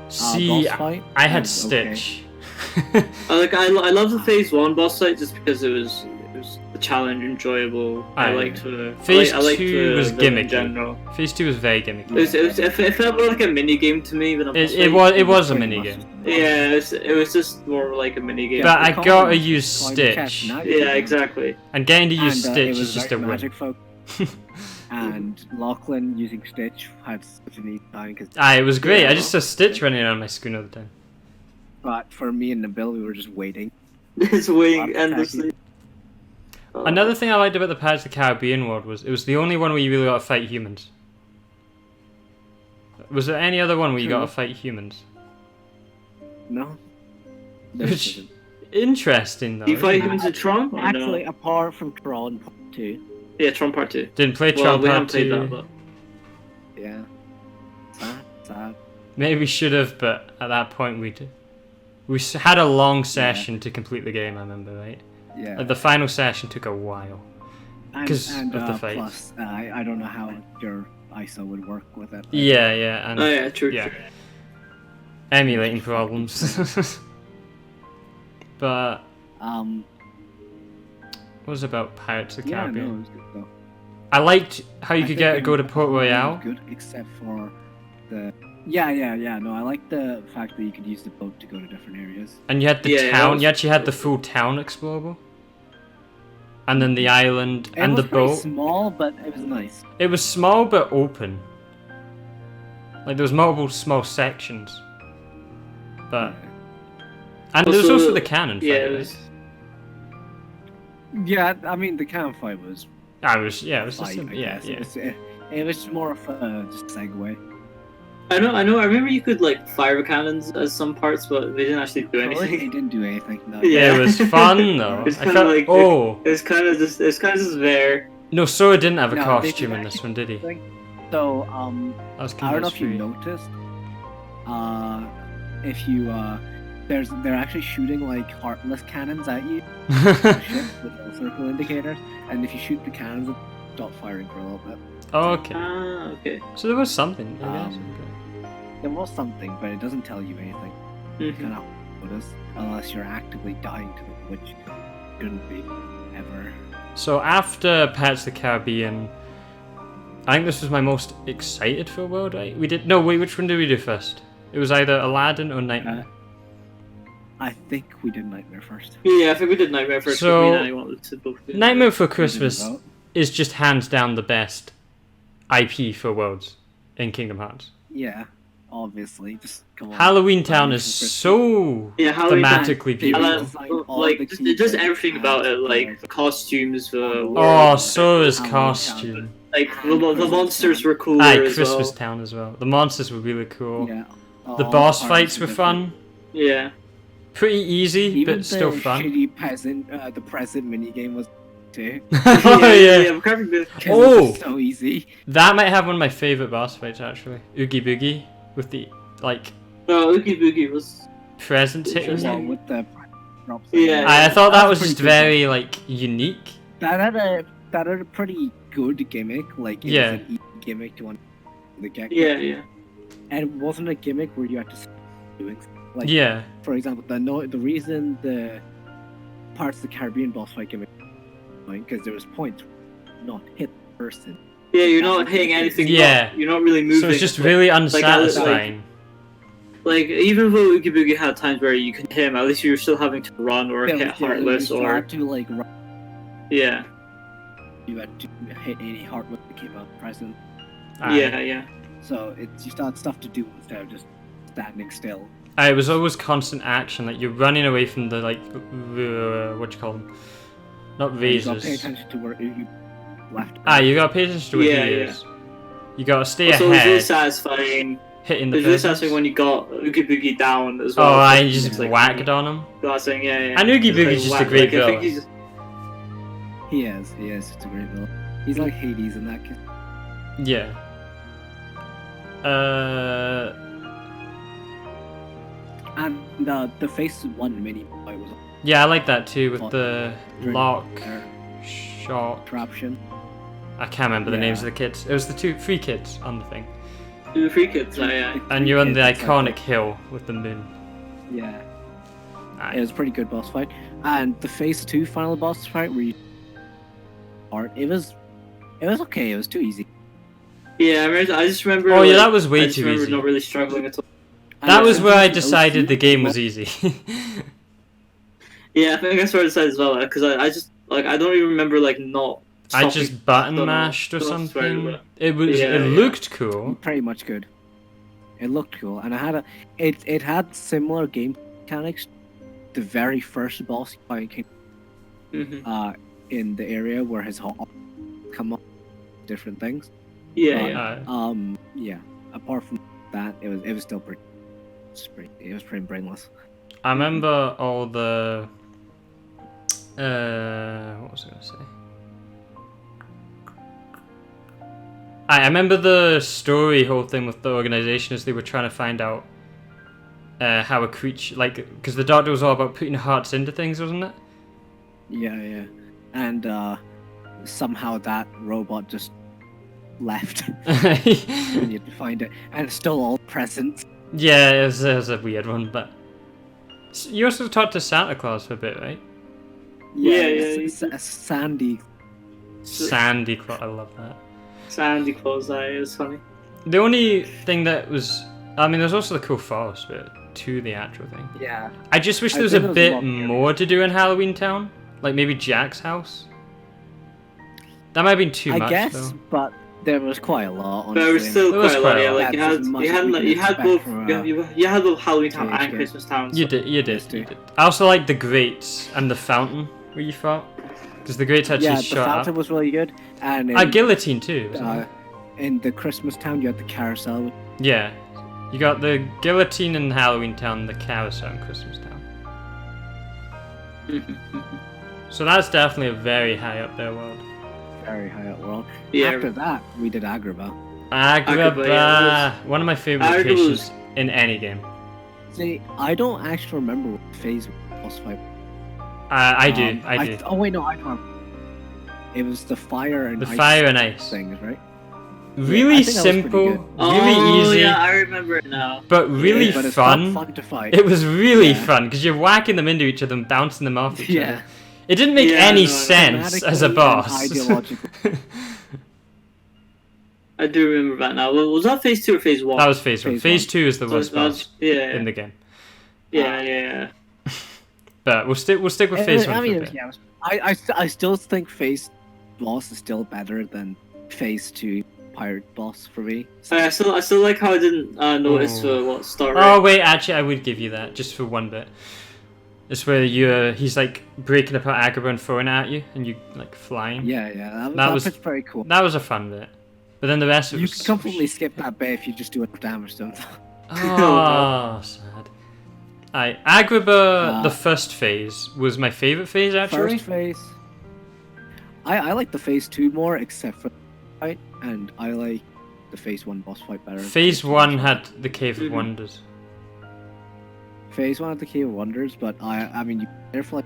See,
boss fight
I had
was
Stitch.
I love the Phase 1 boss fight just because it was a challenge, enjoyable. I liked
Phase
I liked
2 was
in
gimmicky.
general.
Phase 2 was very gimmicky.
It felt more like a mini game to me than a boss
It
fight.
was a mini game.
Yeah, it was just more like a mini game.
But I gotta use Stitch.
Yeah, exactly.
And getting to use
And,
Stitch
it was
is just a
very
win.
magic folk. And Lachlan using Stitch had such a neat time because.
It was great. I just saw Stitch running around my screen all the time.
But for me and Nabil, we were just waiting.
It's waiting endlessly.
Another thing I liked about the Pirates of the Caribbean world was it was the only one where you really got to fight humans. Was there any other one where you got to fight humans?
No.
Which interesting though.
Do you fight humans in Tron?
Actually, apart from Tron Part 2.
Yeah, Tron Part 2.
Didn't play
Well,
Tron
we haven't
Part
played
2.
that, but...
Yeah. Sad.
Maybe we should have, but at that point we had a long session to complete the game. I remember, right?
Yeah.
The final session took a while because
And
of the fight.
plus, I don't know how your ISO would work with it.
Yeah, and
Oh yeah, true.
emulating problems. But
Um.
what was about Pirates of the
Yeah, no, it
Caribbean?
was good though.
I liked how you
I
could
think
go to
it
Port
was
Royale.
Good, except for the. Yeah. No, I like the fact that you could use the boat to go to different areas.
And you had the
Yeah,
town.
that
You actually had the full town explorable. And then the island
It
and
was
the
pretty
boat.
small, but it was nice.
It was small but open. Like there was multiple small sections. But and there was also the cannon fight.
Yeah, it
right?
was...
Yeah, I mean the campfire was.
It was just
Fight, I
yeah.
guess. It was more of a just segue.
I know. I remember you could fire cannons at some parts, but they didn't actually do
It
anything.
didn't do anything. No.
Yeah.
It was fun though.
It's
I
kinda
felt,
like-
oh
It's kind of just there.
no, Sora didn't have a
No, they
costume
did
in this one, did he?
So
That was
I
kind
don't
of
know if you
strange.
noticed. If you they're actually shooting heartless cannons at you. Ship with little circle indicators, and if you shoot the cannons, it'll stop firing for a little bit.
Oh, okay.
Okay.
So there was something. I guess.
There was something, but it doesn't tell you anything. You
Mhm.
kind of notice unless you're actively dying to it, which shouldn't be ever.
So after Pirates of the Caribbean, I think this was my most excited for world, right? Which one did we do first? It was either Aladdin or Nightmare.
I think we did Nightmare first.
Yeah, I think we did Nightmare first.
So,
me and I wanted to both do
Nightmare Before
We did
Christmas
vote.
is just hands down the best IP for worlds in Kingdom Hearts.
Yeah, obviously. Just come on.
Halloween Town
Nightmare
is
Before Christmas.
so
Yeah, Halloween Town.
thematically
It
beautiful.
was all the key
Just
things
everything about it,
had,
the costumes,
Oh, Sora's
Halloween
costume.
the monsters were cooler
Aye,
as
Christmas
well.
Town as well. The monsters were really cool.
Yeah.
The
all
boss
parts
fights
are
were
different.
fun.
Yeah.
Pretty easy,
Even
but still
the
fun.
shitty peasant, the present minigame was too.
Oh yeah.
we can't be-
'Cause
Oh!
it's so easy.
That might have one of my favourite boss fights actually. Oogie Boogie with the
Oh, Oogie Boogie was.
presentation.
Well, with the drops.
Yeah.
I thought that was
pretty
just
good.
very unique.
That had a pretty good gimmick. It
Yeah.
was an easy gimmick to want the get.
Yeah.
And it wasn't a gimmick where you had to stop doing.
Yeah.
For example, the reason the Parts of the Caribbean boss fight gimmick, because there was points not hit the person.
Yeah, you're not hitting anything.
Yeah.
You're not really moving.
So it's just really unsatisfying.
Even though Oogie Boogie had times where you could hit him, at least you were still having to run or hit
You
Heartless
still
or.
had to run.
Yeah.
You had to hit any Heartless that came out present.
Aye.
Yeah.
So you still had stuff to do instead of just standing still.
It was always constant action, you're running away from the what you call them? Not
You gotta pay
razors.
attention to where you left.
You gotta pay attention to where
Yeah,
he
yeah.
is. You gotta stay
So it was really
ahead,
satisfying.
hitting the
It's really satisfying when you got Oogie Boogie down as well.
Oh, I just whacked on him.
That's yeah.
And Oogie Boogie's just a great villain.
He is. It's a great villain. He's like Hades in that case.
Yeah.
And the Phase 1 mini fight was.
Yeah, I like that too with the lock shot.
Traption.
I can't remember the names of the kids. It was the three kids on the thing.
The three kids, yeah.
And you're on the iconic hill with the moon.
Yeah.
Aye.
It was a pretty good boss fight. And the Phase 2 final boss fight where you it was okay, it was too easy.
Yeah, I just remember.
Oh, yeah, that was way too easy.
Not really struggling at all.
That was where I decided the game was easy.
Yeah, I think that's where I decided as well, because I just I don't even remember not.
I just button mashed or something. It looked cool.
Pretty much good. It looked cool, and it had similar game mechanics. The very first boss fight came in the area where his heart come up, different things.
Yeah.
Apart from that, it was still pretty brainless.
I remember all the. What was I gonna say? I remember the story whole thing with the organization as they were trying to find out how a creature, because the doctor was all about putting hearts into things, wasn't it?
Yeah. And somehow that robot just left. And you had to find it, and it's still all present.
Yeah, it was a weird one, but you also talked to Santa Claus for a bit, right?
Yeah.
Sandy
Claus, I love that.
Sandy Claus, that is funny.
The only thing that was, there's also the cool forest bit to the actual thing.
Yeah.
I just wish there was a bit more to do in Halloween Town, like maybe Jack's house. That might have been too much,
I guess,
though.
But there was quite a lot. Honestly.
There was still quite a lot. Yeah, you had both Halloween Town and Christmas Town. So.
You did. I also like the grates and the fountain where you fought, because the grates actually shot up.
Yeah, the fountain was really good, and
guillotine too.
In the Christmas Town, you had the carousel.
Yeah, you got the guillotine in Halloween Town, the carousel in Christmas Town. So that's definitely a very high up there world.
Very high up world.
Yeah.
After that, we did Agrabah.
Agrabah, one of my favorite locations in any game.
See, I don't actually remember what phase boss fight.
I do.
Oh wait, no, I don't. It was the fire and
ice
things, right?
Really simple, really easy.
Yeah, I remember it now.
But really
but it's
fun.
Fun to fight.
It was really fun because you're whacking them into each other and bouncing them off each other. It didn't make any sense as a boss.
I do remember that now. Was that phase 2 or phase 1?
That was phase 1. Phase 2 is the worst boss in the game.
Yeah.
But we'll stick with phase 1 for a bit.
Yeah, I still think phase boss is still better than phase 2 pirate boss for me.
I still like how I didn't notice what star.
Oh wait, actually I would give you that just for one bit. It's where he's like breaking apart Agrabah and throwing it at you, and you like flying.
Yeah, that was pretty cool.
That was a fun bit. But then the rest of it was...
You can completely skip that bit if you just do enough damage to them.
Oh, sad. Agrabah, the first phase, was my favourite phase, actually.
First phase. I like the phase 2 more, except for the fight, and I like the phase 1 boss fight better.
Phase 1 had the Cave of Wonders.
Phase 1 had the Cave of Wonders, but I mean, you're there for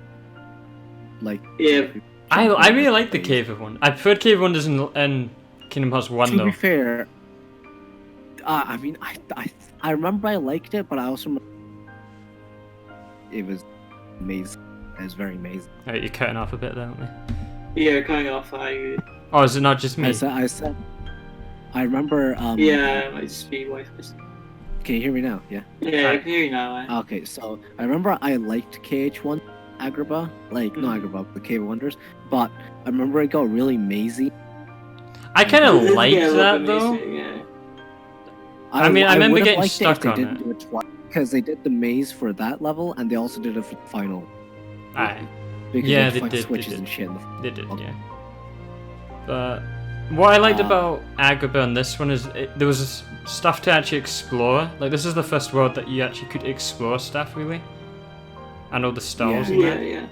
like...
Yeah.
I really like the Cave of Wonders. I preferred Cave of Wonders in Kingdom Hearts 1, though.
To be fair, I mean, I remember I liked it, but I also remember it was amazing. It was very amazing.
Alright, you're cutting off a bit, don't we?
Yeah, cutting off.
Oh, is it not just me?
I said. I remember.
Yeah, it might just be Wi-Fi.
Can you hear me now? Yeah.
Yeah, I can hear you now.
Okay, so I remember I liked KH1 Agrabah, not Agrabah, the Cave of Wonders, but I remember it got really mazy.
I kind of liked that though.
Yeah.
I remember getting stuck on it.
Because they did the maze for that level, and they also did it for the final.
Aye.
Because
Yeah,
they
did.
switches and shit.
They did, yeah. But What I liked about Agrabah and this one is there was stuff to actually explore. Like, this is the first world that you actually could explore stuff, really. And all the stars in there.
Yeah.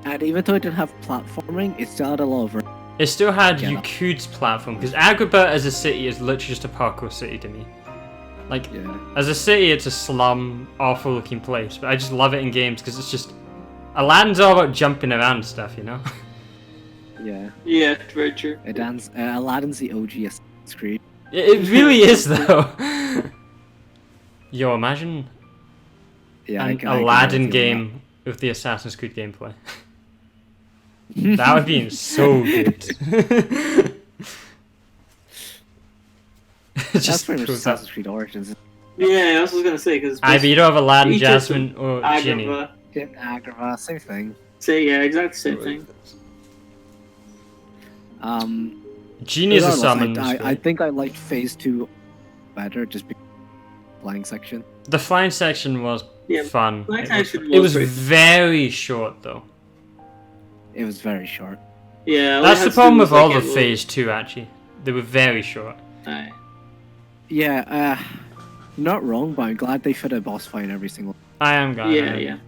And even though it didn't have platforming, it still had a lot of...
It still had, you could platform, because Agrabah as a city is literally just a parkour city to me. Like, as a city, it's a slum, awful looking place, but I just love it in games, because it's just... Aladdin's all about jumping around and stuff, you know?
Yeah.
Yeah, very true.
Aladdin's the OG Assassin's Creed.
It really is, though. Yo, imagine an Aladdin game with the Assassin's Creed gameplay. That would be so good.
That's pretty much Assassin's Creed Origins.
Yeah, I was gonna say, because...
But you don't have Aladdin, Jasmine, or Genie.
Agrabah, same thing.
Yeah, exactly same thing.
Genie is a summon.
I think I liked Phase 2 better, just because of the flying section.
The flying section was fun.
It
was very short, though.
It was very short.
Yeah,
that's the problem with all of Phase 2, actually. They were very short.
Yeah, not wrong, but I'm glad they fit a boss fight in every single...
I am glad.
Yeah.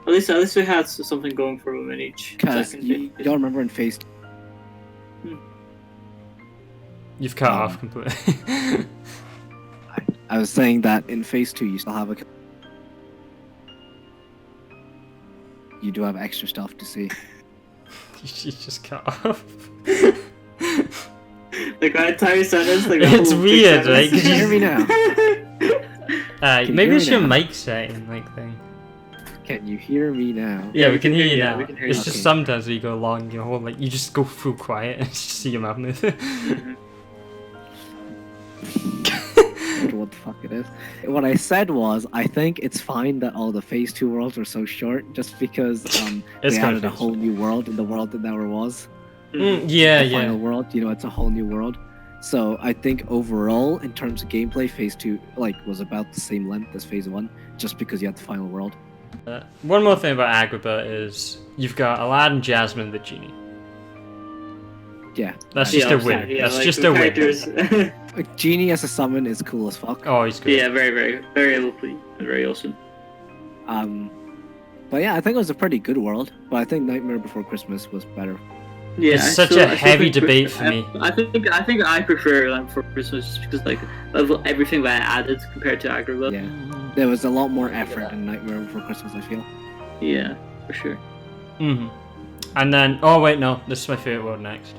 At least we had something going for them in each.
Because you don't remember in Phase 2.
You've cut off completely.
I was saying that in Phase 2 you still have you do have extra stuff to see.
You just cut off.
Like my entire sentence, like
it's weird, right?
Can you hear me now?
Maybe it's your mic setting, like thing.
Can you hear me now?
Yeah, we can hear you now. It's just sometimes when you go along your whole you just go full quiet and just see your mouth move.
What the fuck it is. What I said was, I think it's fine that all the Phase 2 worlds are so short, just because they added a whole new world in the world that never was. The final world, it's a whole new world. So I think overall, in terms of gameplay, Phase 2 was about the same length as Phase 1, just because you had the final world.
One more thing about Agrabah is you've got Aladdin, Jasmine, the Genie.
Yeah.
That's just a win. That's just a win.
Genie as a summon is cool as fuck.
Oh, he's good.
Yeah, very, very, very OP. Very awesome.
But yeah, I think it was a pretty good world. But I think Nightmare Before Christmas was better.
Yeah,
it's such a heavy debate for me.
I think I prefer Land Before Christmas just because of everything that I added compared to Agrabah.
Yeah, there was a lot more effort in Nightmare Before Christmas, I feel.
Yeah, for sure.
And then, oh wait, no, this is my favorite world next.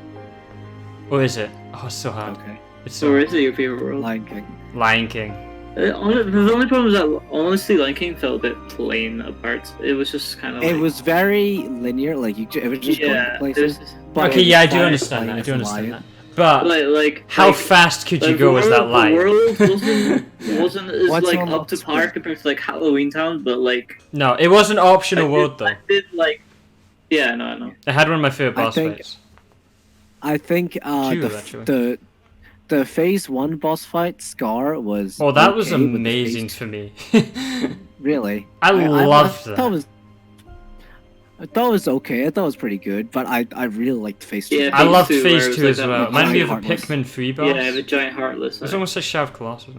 Or is it? Oh, it's so hard.
Okay.
It's so
or is it your favorite world?
Lion King.
Lion King.
The only problem is that honestly, Lion King felt a bit plain apart. It was just kind of.
It was very linear, it was just going to places.
Okay, I do understand that. I do understand that. But how fast could you go as that lion?
The world wasn't as up to par compared to Halloween Town, but
no, it was an optional world though.
Yeah, no, I know.
It had one of my favorite boss fights.
I think the Phase 1 boss fight, Scar, was...
Oh, that was amazing for me.
Really?
I loved that.
I thought it was okay. I thought it was pretty good, but I really liked Phase 2.
Yeah,
I loved Phase 2 as well. Reminded me of a Pikmin 3 boss.
Yeah, the giant heartless.
It's almost like Shadow of Colossus.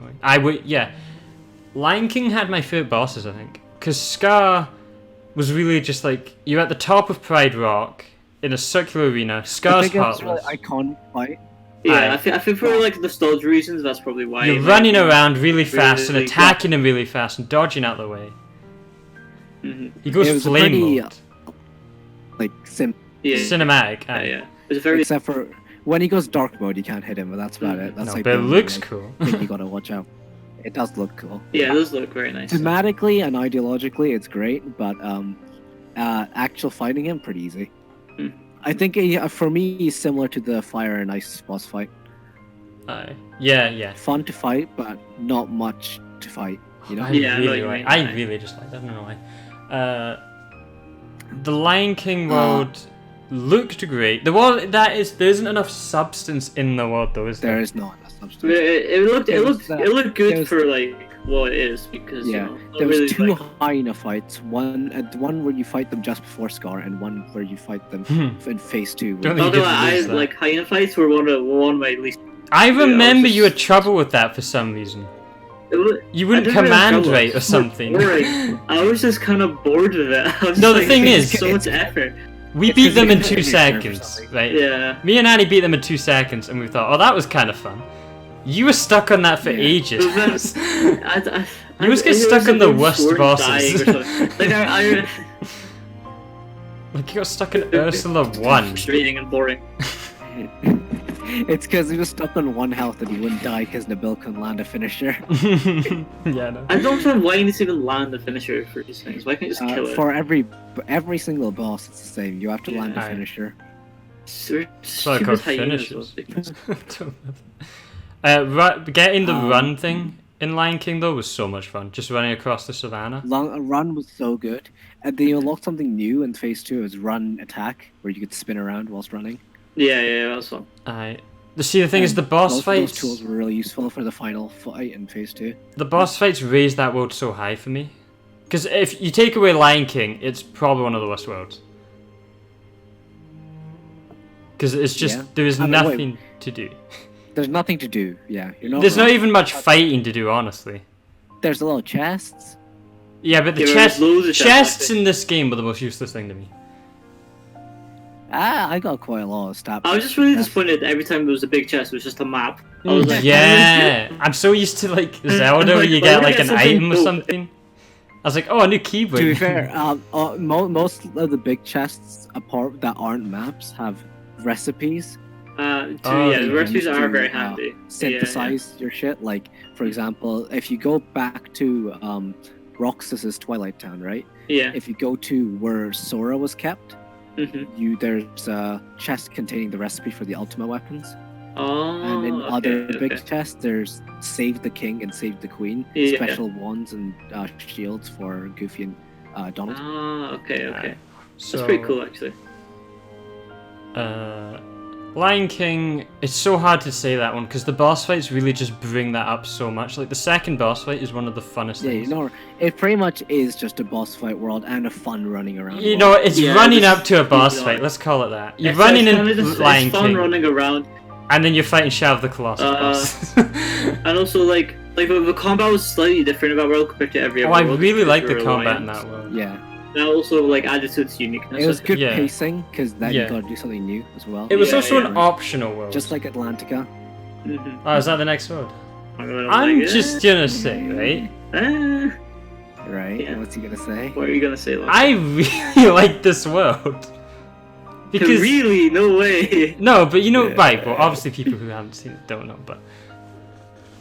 Lion King had my favorite bosses, I think. Because Scar was really just you're at the top of Pride Rock, in a circular arena. Scar's heartless.
It was a really iconic fight.
Yeah, I think for nostalgia reasons, that's probably why.
You're running around really fast and attacking him really fast and dodging out the way. He goes flame mode. Cinematic.
Yeah. It's very...
Except for when he goes dark mode, you can't hit him, but that's about it. That's
but it looks cool.
You gotta watch out. It does look cool.
Yeah, it does look very nice.
Thematically and ideologically, it's great, but actual fighting him, pretty easy. I think for me, he's similar to the Fire and Ice boss fight.
Yeah.
Fun to fight, but not much to fight. You know?
I really just like that. I don't know why. The Lion King world looked great. There isn't enough substance in the world though, is there?
There is not enough substance.
It looked good for what it is because
Yeah, there was two hyena fights. One where you fight them just before Scar, and one where you fight them in phase 2.
Although like hyena fights were one of my least.
I remember you had trouble with that for some reason. You wouldn't command right or something.
I was just kind of bored with it.
No, the thing is,
so much effort.
We beat them in 2 seconds, right?
Yeah.
Me and Annie beat them in 2 seconds, and we thought, oh, that was kind of fun. You were stuck on that for ages. You was get stuck on the worst bosses. Like you got stuck in Ursula 1.
Frustrating and boring.
It's because he was stuck on 1 health and he wouldn't die because Nabil couldn't land a finisher.
Yeah, no.
I don't know why he needs to even land a finisher for these things. Why can't you just kill it?
For every single boss, it's the same. You have to land a finisher.
Called finishers. Getting the run thing in Lion King though was so much fun. Just running across the savannah.
Run was so good. And they unlocked something new in phase 2. It was run attack, where you could spin around whilst running.
Yeah, that was fun.
See, the thing is, the boss fights.
Those tools were really useful for the final fight in phase 2.
The boss fights raised that world so high for me. Because if you take away Lion King, it's probably one of the worst worlds. Because it's just there is nothing to do.
There's nothing to do. Yeah,
there's not even much fighting to do, honestly.
There's a lot of chests.
Yeah, but the chests in this game were the most useless thing to me.
I got quite a lot of stats.
I was just really disappointed that every time there was a big chest, it was just a map. I was like,
yeah, I'm so used to like Zelda where you get like an item or something. I was like, oh, a new keyboard.
To be fair, most of the big chests apart that aren't maps have recipes.
The recipes are very handy.
Synthesize your shit. Like, for example, if you go back to Roxas's Twilight Town, right?
Yeah.
If you go to where Sora was kept, there's a chest containing the recipe for the Ultima weapons. And in other big chests, there's Save the King and Save the Queen, special wands and shields for Goofy and Donald.
Okay. So, that's pretty cool, actually.
Lion King, it's so hard to say that one because the boss fights really just bring that up so much. Like the second boss fight is one of the funnest things.
It pretty much is just a boss fight world and a fun running around.
It's running up to a boss fight. Let's call it that. You're running in Lion King.
Fun running around.
And then you're fighting Shadow of the Colossus.
And also like the combat was slightly different in that world compared to every other world.
I really like the combat in that world.
Yeah.
That also like added to its uniqueness.
It was good pacing because then you gotta do something new as well.
It was also an optional world.
Just like Atlantica.
Oh, is that the next world? I'm just gonna say, right?
Right, yeah. What's he gonna say?
What are you gonna say, Loki?
I really like this world. Because
really? No way.
No, but right, well, obviously people who haven't seen it don't know, but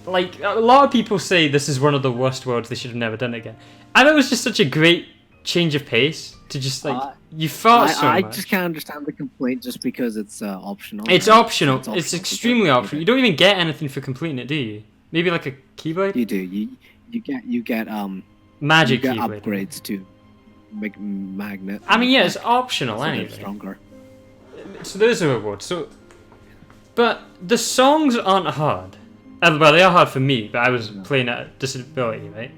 like, a lot of people say this is one of the worst worlds, they should have never done it again. And it was just such a great change of pace to just like, you fought so much.
I just can't understand the complaint just because it's optional.
It's optional. It's extremely optional. You don't even get anything for completing it, do you? Maybe like a keyblade?
You do. You get
magic
keyblade. Upgrades to make magnet.
I mean, yeah, it's optional anyway.
Stronger.
So those are rewards. But the songs aren't hard. Well, they are hard for me, but I was playing at a disability, right?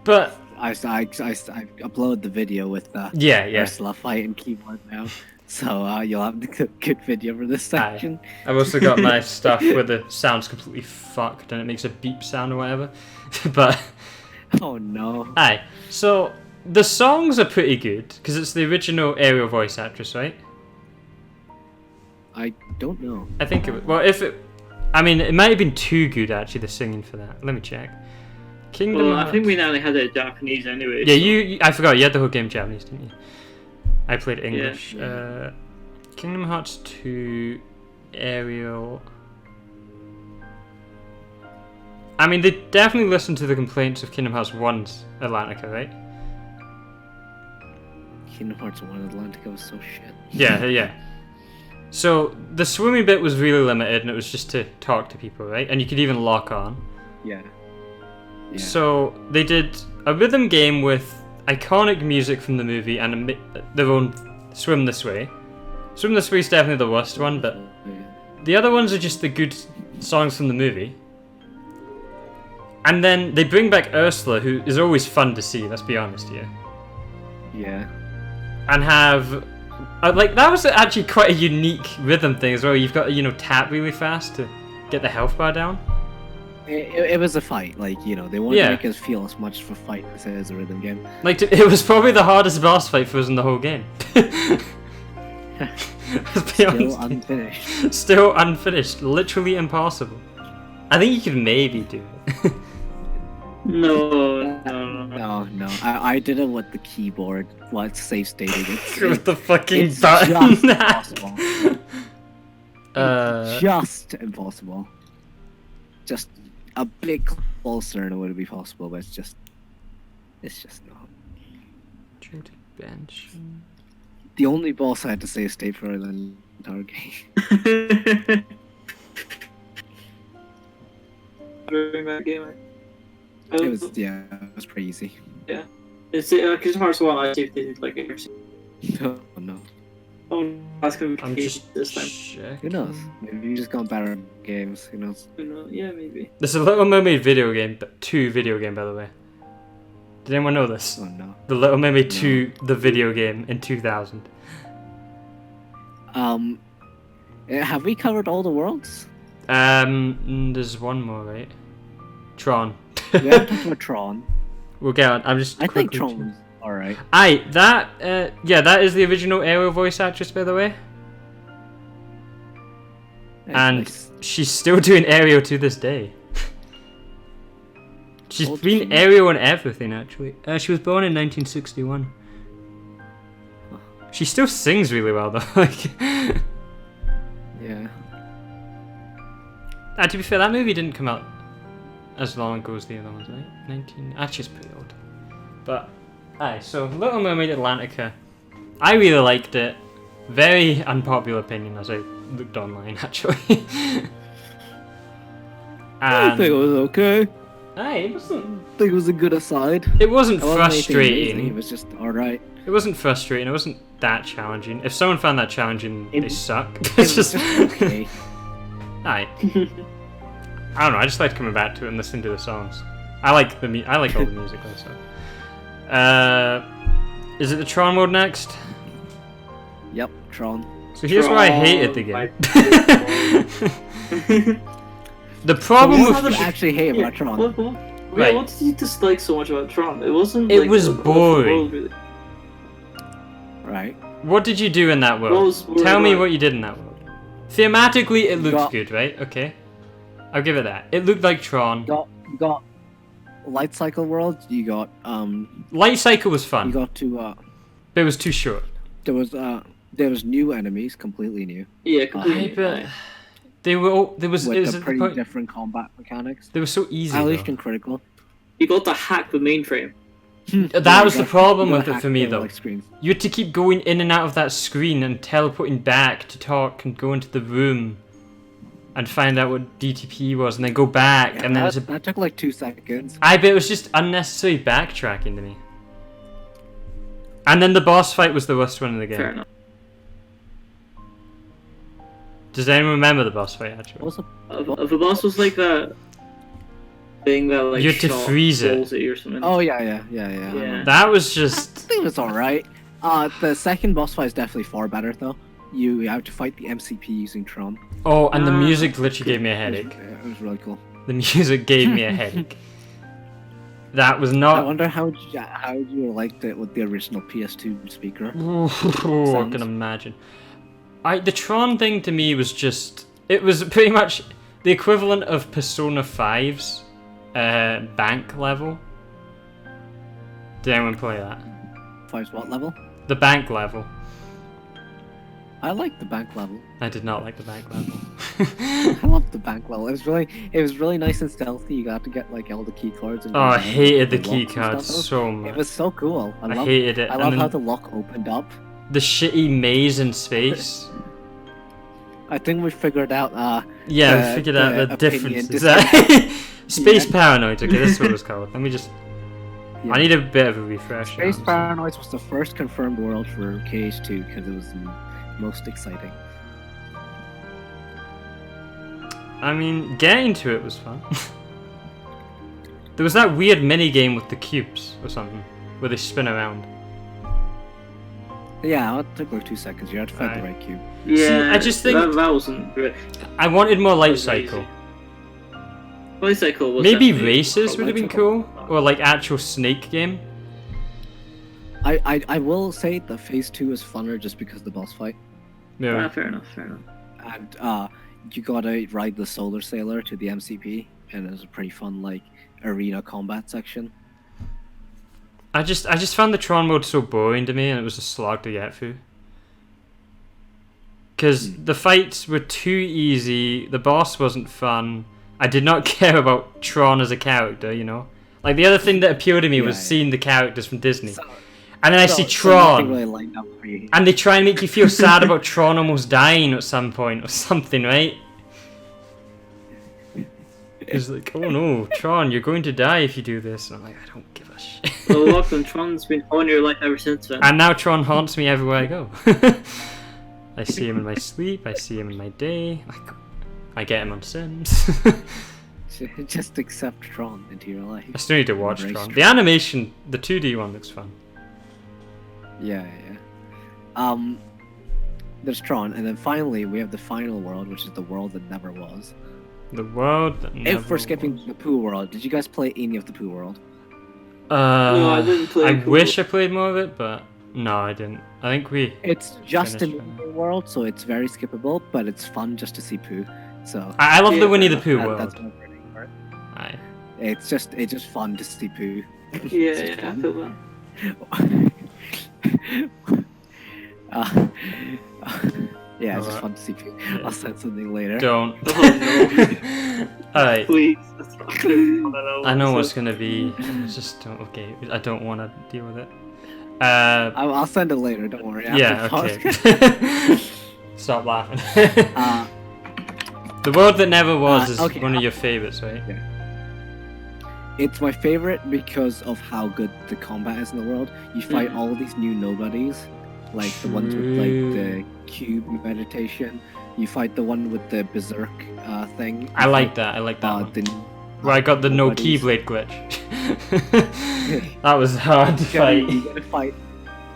But
I uploaded the video with Ursula fighting keyboard now, so you'll have the good video for this section.
I've also got my stuff where the sound's completely fucked and it makes a beep sound or whatever. But
oh no.
So the songs are pretty good because it's the original Ariel voice actress, right?
I don't know.
I think it was. Well, it might have been too good actually. The singing for that. Let me check.
I think we now had it Japanese anyway.
Yeah, I forgot. You had the whole game Japanese, didn't you? I played English.
Yeah.
Kingdom Hearts 2, Ariel. I mean, they definitely listened to the complaints of Kingdom Hearts 1's Atlantica, right?
Kingdom Hearts 1 Atlantica was so shit.
Yeah. So the swimming bit was really limited, and it was just to talk to people, right? And you could even lock on.
Yeah.
So they did a rhythm game with iconic music from the movie and their own Swim This Way. Swim This Way is definitely the worst one, but the other ones are just the good songs from the movie. And then they bring back Ursula, who is always fun to see, let's be honest here.
Yeah.
And have... like, that was actually quite a unique rhythm thing as well. You've got to, you know, tap really fast to get the health bar down.
It was a fight, like, you know, they wanted to make us feel as much of a fight as it is a rhythm game.
Like, it was probably the hardest boss fight for us in the whole game.
Still unfinished.
Still unfinished. Literally impossible. I think you could maybe do it.
No.
I did it with the keyboard while it's safe stating.
With the fucking
it's
button.
Just impossible. Just impossible. Just a bit closer and it would be possible, but it's just not.
Bench.
The only boss I had to say stayed for the entire game.
That game.
It was pretty easy.
Yeah. It's Kingdom Hearts 1, I see if they did like it.
No.
Oh, that's gonna be
I'm just
this time.
checking.
Who knows? Maybe you just gone better at games, who knows?
Yeah, maybe.
There's a Little Mermaid video game, 2 video game, by the way. Did anyone know this?
Oh no.
The Little Mermaid 2, the video game, in 2000.
Have we covered all the worlds?
There's one more, right? Tron.
We haven't talked about Tron.
We'll get on. I'm just.
I think Tron's alright.
That that is the original Ariel voice actress, by the way. And
Nice.
she's still doing Ariel to this day. She's
Old
been
she-
Ariel in everything, actually. She was born in 1961. She still sings really well, though. Like,
Yeah.
to be fair, that movie didn't come out as long ago as the other ones, right? Actually, it's pretty old. But, so Little Mermaid Atlantica. I really liked it. Very unpopular opinion as I looked online, actually.
I think it was okay.
It wasn't.
I think it was a good aside.
It wasn't
It wasn't anything amazing,
frustrating.
it was just alright.
It wasn't frustrating. It wasn't that challenging. If someone found that challenging,
It-
they suck.
It
It's
was
just.
okay.
I don't know. I just like coming back to it and listening to the songs. I like I like all the music also. Is it the Tron mode next?
Yep, Tron.
So here's why I hated the game. The problem
What
with
did I actually hate about Tron?
Right.
What did you dislike so much about Tron? It wasn't.
It
like,
was
the world,
boring.
really.
Right.
what did you do in that world? Tell me what you did in that world. Thematically, it looked good, right? Okay, I'll give it that. It looked like Tron.
You got Light Cycle World. You got
Light Cycle was fun,
You got to
but it was too short.
there was new enemies, completely new.
Yeah, completely.
But they were all, there was
With
it was
the
at the
pretty
point,
different combat mechanics.
they were so easy.
At
though.
least in critical.
You got to hack the mainframe.
That was the problem
You
with
gotta
it
hack
for me,
the,
though.
like, screens.
You had to keep going in and out of that screen and teleporting back to talk and go into the room and find out what DTP was and then go back
Yeah,
and then
that took like 2 seconds.
I bet it was just unnecessary backtracking to me. And then the boss fight was the worst one in the game.
Fair enough.
Does anyone remember the boss fight actually?
Also,
The boss was like that thing that like
You had to
shot
freeze it.
balls at you or something.
oh yeah.
Yeah.
That was
I
just
think it was alright. The second boss fight is definitely far better though. You have to fight the MCP using Tron.
oh, and the music literally gave me a headache.
It was really cool.
The music gave me a headache. That was
I
not.
wonder how you liked it with the original PS2 speaker.
I can imagine. The Tron thing to me was just. It was pretty much the equivalent of Persona 5's bank level. Did anyone play that?
5's what level?
The bank level.
I like the bank level.
I did not like the bank level.
I love the bank level. It was really nice and stealthy. You got to get like all the key cards. And
Oh, I hated the
locks
key
and
cards
stuff.
so
It
much.
was so cool.
I hated it.
I
And
love
then
how the lock opened up.
the shitty maze in space.
I think we figured out.
Yeah, we figured out the
opinion
differences. Space
Yeah.
Paranoid. Okay, this is what it was called. Let me just.
Yeah.
I need a bit of a refresh.
Space
now, so-
Paranoids was the first confirmed world for KH2 because it was the most exciting.
I mean, getting to it was fun. There was that weird mini game with the cubes or something, where they spin around.
Yeah, it took like 2 seconds. You had to find the right cube.
Yeah,
see, I just think
that wasn't great.
I wanted more Light Cycle.
Light Cycle was
Maybe races would have been cool, or like actual Snake game.
I will say that Phase 2 is funner just because of the boss fight.
Yeah.
Fair enough.
And you gotta ride the Solar Sailor to the MCP, and it was a pretty fun like arena combat section.
I just found the Tron mode so boring to me, and it was a slog to get through. Because the fights were too easy, the boss wasn't fun. I did not care about Tron as a character, you know. Like the other thing that appealed to me was seeing the characters from Disney. And then I see Tron,
really
and they try and make you feel sad about Tron almost dying at some point or something, right? It's like, oh no, Tron, you're going to die if you do this. And I'm like, I don't give a shit.
Well, welcome, Tron's been on your life ever since then.
And now Tron haunts me everywhere I go. I see him in my sleep, I see him in my day, I get him on Sims.
Just accept Tron into your life.
I still need to watch Tron. The animation, the 2D one looks fun.
Yeah. There's Tron, and then finally we have the final world, which is the world that never was.
The world that never
If we're skipping the Pooh world, did you guys play any of the Pooh world?
No, I didn't play.
I wish I played more of it, but no, I didn't. I think
It's just in the world, so it's very skippable, but it's fun just to see Pooh. So
I love the Winnie the Pooh world.
That's my rating for it.
Aye.
It's just fun to see Pooh.
Yeah, I feel that.
Yeah, it's just fun to see Pooh. Yeah. I'll send something later.
Don't. Alright.
Please.
I know what's gonna be. Just don't. Okay, I don't want to deal with it.
I'll send it later. Don't worry.
Yeah. Okay. Stop laughing. The world that never was is one of your favorites, right?
Yeah. It's my favorite because of how good the combat is in the world. You fight all these new nobodies, like the ones with like the cube meditation. You fight the one with the berserk thing.
I like that one. Where I got the no keyblade glitch. That was hard to fight.
You gotta fight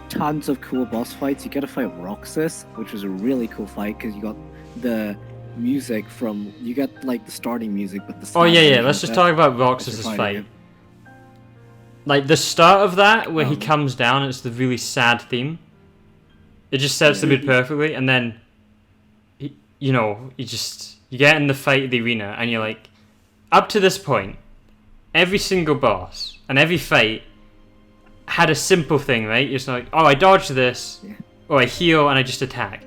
tons of cool boss fights. You gotta fight Roxas, which was a really cool fight because you got the music from. You got like the starting music, but the.
Oh yeah. Let's just talk about Roxas's fight. Like the start of that, where he comes down, it's the really sad theme. It just sets the mood perfectly, and then, you get in the fight at the arena, and you're like, up to this point, every single boss and every fight had a simple thing, right? You're just like, oh, I dodge this, or I heal and I just attack.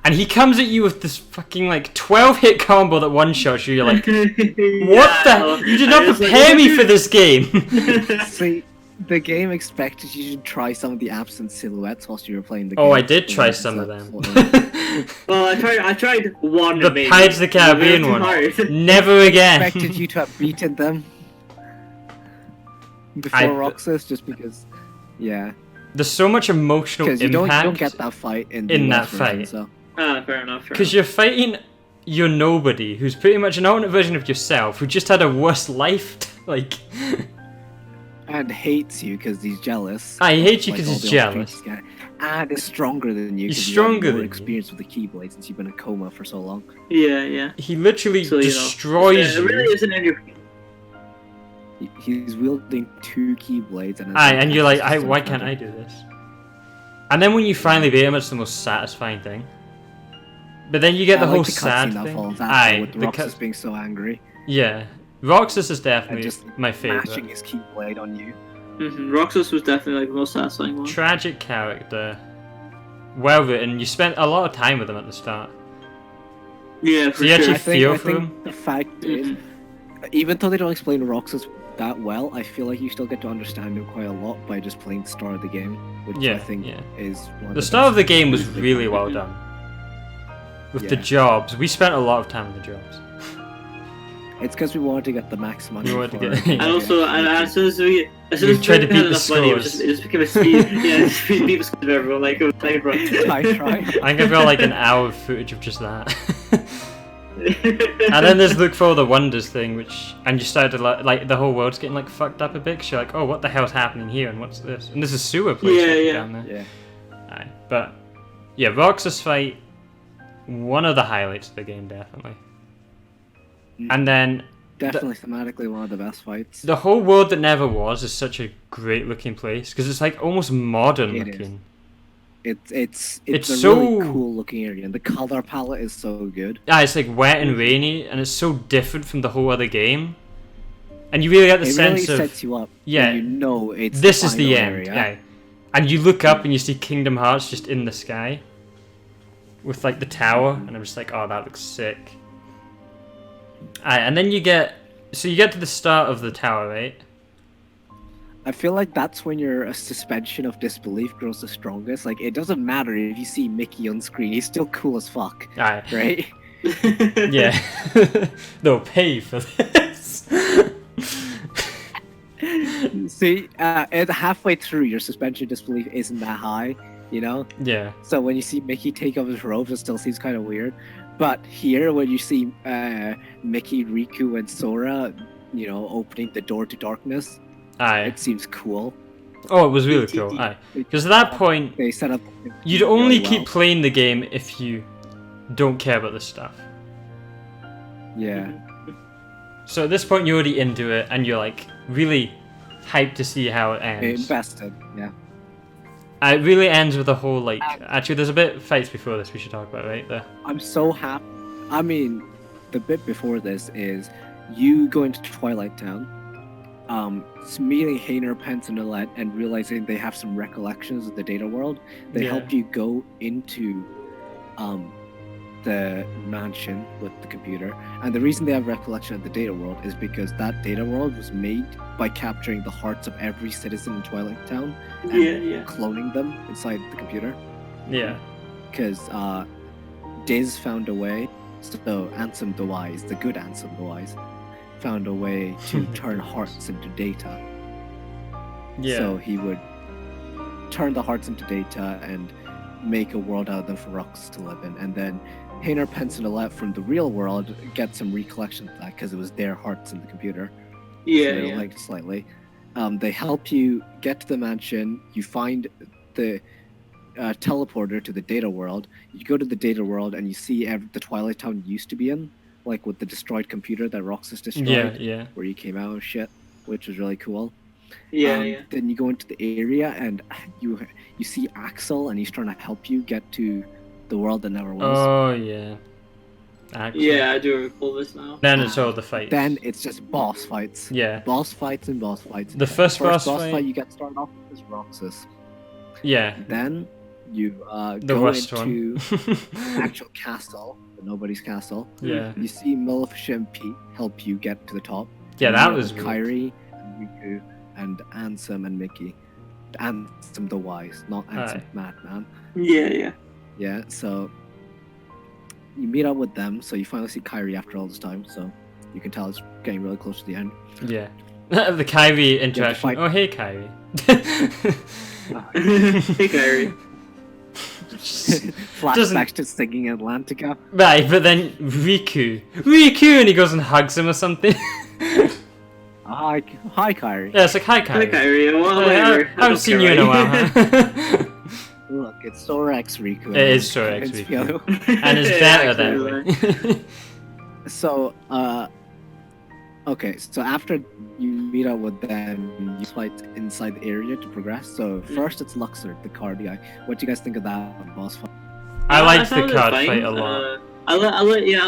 And he comes at you with this fucking like 12-hit combo that one-shots you. You're like, what the? You did not prepare me for this game.
See, the game expected you to try some of the absent silhouettes whilst you were playing the game.
Oh, I did try some of them.
Well, I tried one.
The Pirates of the Caribbean one. Never again.
I expected you to have beaten them before Roxas, just because. Yeah.
There's so much emotional impact.
Because you don't get that fight in that fight. So.
Fair enough.
Because you're fighting your nobody, who's pretty much an alternate version of yourself, who just had a worse life. Like.
And hates you because he's jealous.
I hate you because he's jealous.
And is stronger than you.
He's stronger than you.
Experience with the Keyblade since you've been in a coma for so long.
Yeah.
He literally destroys you.
It really isn't in your.
He's wielding 2 Keyblades,
and you're like, why can't I do this? And then when you finally beat him, it's the most satisfying thing. But then you get the whole sad thing.
With Roxas being so angry.
Yeah, Roxas is definitely my favorite.
Smashing his Keyblade on you.
Roxas was definitely like the most satisfying one.
Tragic character, well written. You spent a lot of time with him at the start.
Yeah,
so you actually feel for him.
The fact is, even though they don't explain Roxas that well, I feel like you still get to understand him quite a lot by just playing the start of the game, which I think is one of
the start of the game was really well done. With the jobs, we spent a lot of time with the jobs.
It's because we wanted to get the max money.
And also, as soon as we
tried to beat the
scores, it just became a speed. Beat the scores of everyone. Like it was like,
I tried.
I think I've got like an hour of footage of just that. And then there's Look for the Wonders thing, and you started like the whole world's getting like fucked up a bit. Cause you're like, oh, what the hell's happening here, and what's this? And there's a sewer place down there.
Yeah.
Aye. But yeah, Roxas fight, one of the highlights of the game, definitely. And then
definitely thematically one of the best fights.
The whole world that never was is such a great looking place because it's like almost modern looking.
It's a so really cool looking area, and the color palette is so good.
Yeah, it's like wet and rainy, and it's so different from the whole other game. And you really get the sense
really
of
sets you up.
Yeah,
you know it's
this is the end.
Area.
Yeah, and you look up and you see Kingdom Hearts just in the sky, with like the tower, and I'm just like, oh, that looks sick. And then you get to the start of the tower, right?
I feel like that's when your suspension of disbelief grows the strongest. Like, it doesn't matter if you see Mickey on screen, he's still cool as fuck.
Aye.
Right?
Yeah. They'll pay for this.
See, halfway through, your suspension of disbelief isn't that high, you know?
Yeah.
So when you see Mickey take off his robes, it still seems kind of weird. But here, when you see Mickey, Riku, and Sora, you know, opening the door to darkness, it seems cool.
Oh, it was really cool. Aye. Because at that point,
they set up.
You'd only keep playing the game if you don't care about this stuff.
Yeah.
So at this point, you're already into it, and you're like really hyped to see how it ends.
Invested, yeah.
It really ends with a whole like. Actually, there's a bit of fights before this we should talk about, right? There.
I'm so happy. I mean, the bit before this is you going to Twilight Town, meeting Hayner, Pence, and Alette, and realizing they have some recollections of the data world. They help you go into the mansion with the computer, and the reason they have recollection of the data world is because that data world was made by capturing the hearts of every citizen in Twilight Town and cloning them inside the computer.
Yeah.
Because Diz found a way, so Ansem the Wise, the good Ansem the Wise, found a way to turn hearts into data.
Yeah.
So he would turn the hearts into data and make a world out of them for Rox to live in, and then Hayner, Pence, and Alette from the real world get some recollection of that because it was their hearts in the computer.
Yeah,
so they're linked slightly. They help you get to the mansion. You find the teleporter to the data world. You go to the data world and you see the Twilight Town used to be in, like with the destroyed computer that Roxas destroyed.
Yeah.
Where you came out of shit, which was really cool.
Yeah.
Then you go into the area and you see Axel, and he's trying to help you get to the world that never was.
Oh yeah. Axel.
Yeah, I do recall this now.
Then it's all the fights.
Then it's just boss fights.
Yeah.
Boss fights and boss fights.
The first boss
fight you get started off with is Roxas.
Yeah.
Then you
the
go
worst
into
one.
actual castle, nobody's castle.
Yeah.
You see Maleficent and Pete help you get to the top.
Yeah, that was
Kairi and Riku and Ansem and Mickey. Ansem the Wise, not Ansem Madman.
Yeah.
Yeah, so you meet up with them, so you finally see Kairi after all this time, so you can tell it's getting really close to the end.
Yeah. The Kairi interaction. Oh, hey, Kairi.
Hey, Kairi.
Flashbacks to singing Atlantica.
Right, but then Riku, and he goes and hugs him or something.
Hi, Kairi.
Yeah, it's like, hi, Kairi.
Hi, Kairi. Well,
I haven't seen you in a while, huh?
Look, it's Sora X Riku.
It is Sora X Riku. And it's better that way.
So, okay, so after you meet up with them, you fight inside the area to progress. So first it's Luxor, the card guy. What do you guys think of that boss fight?
I liked the card fight a lot.
I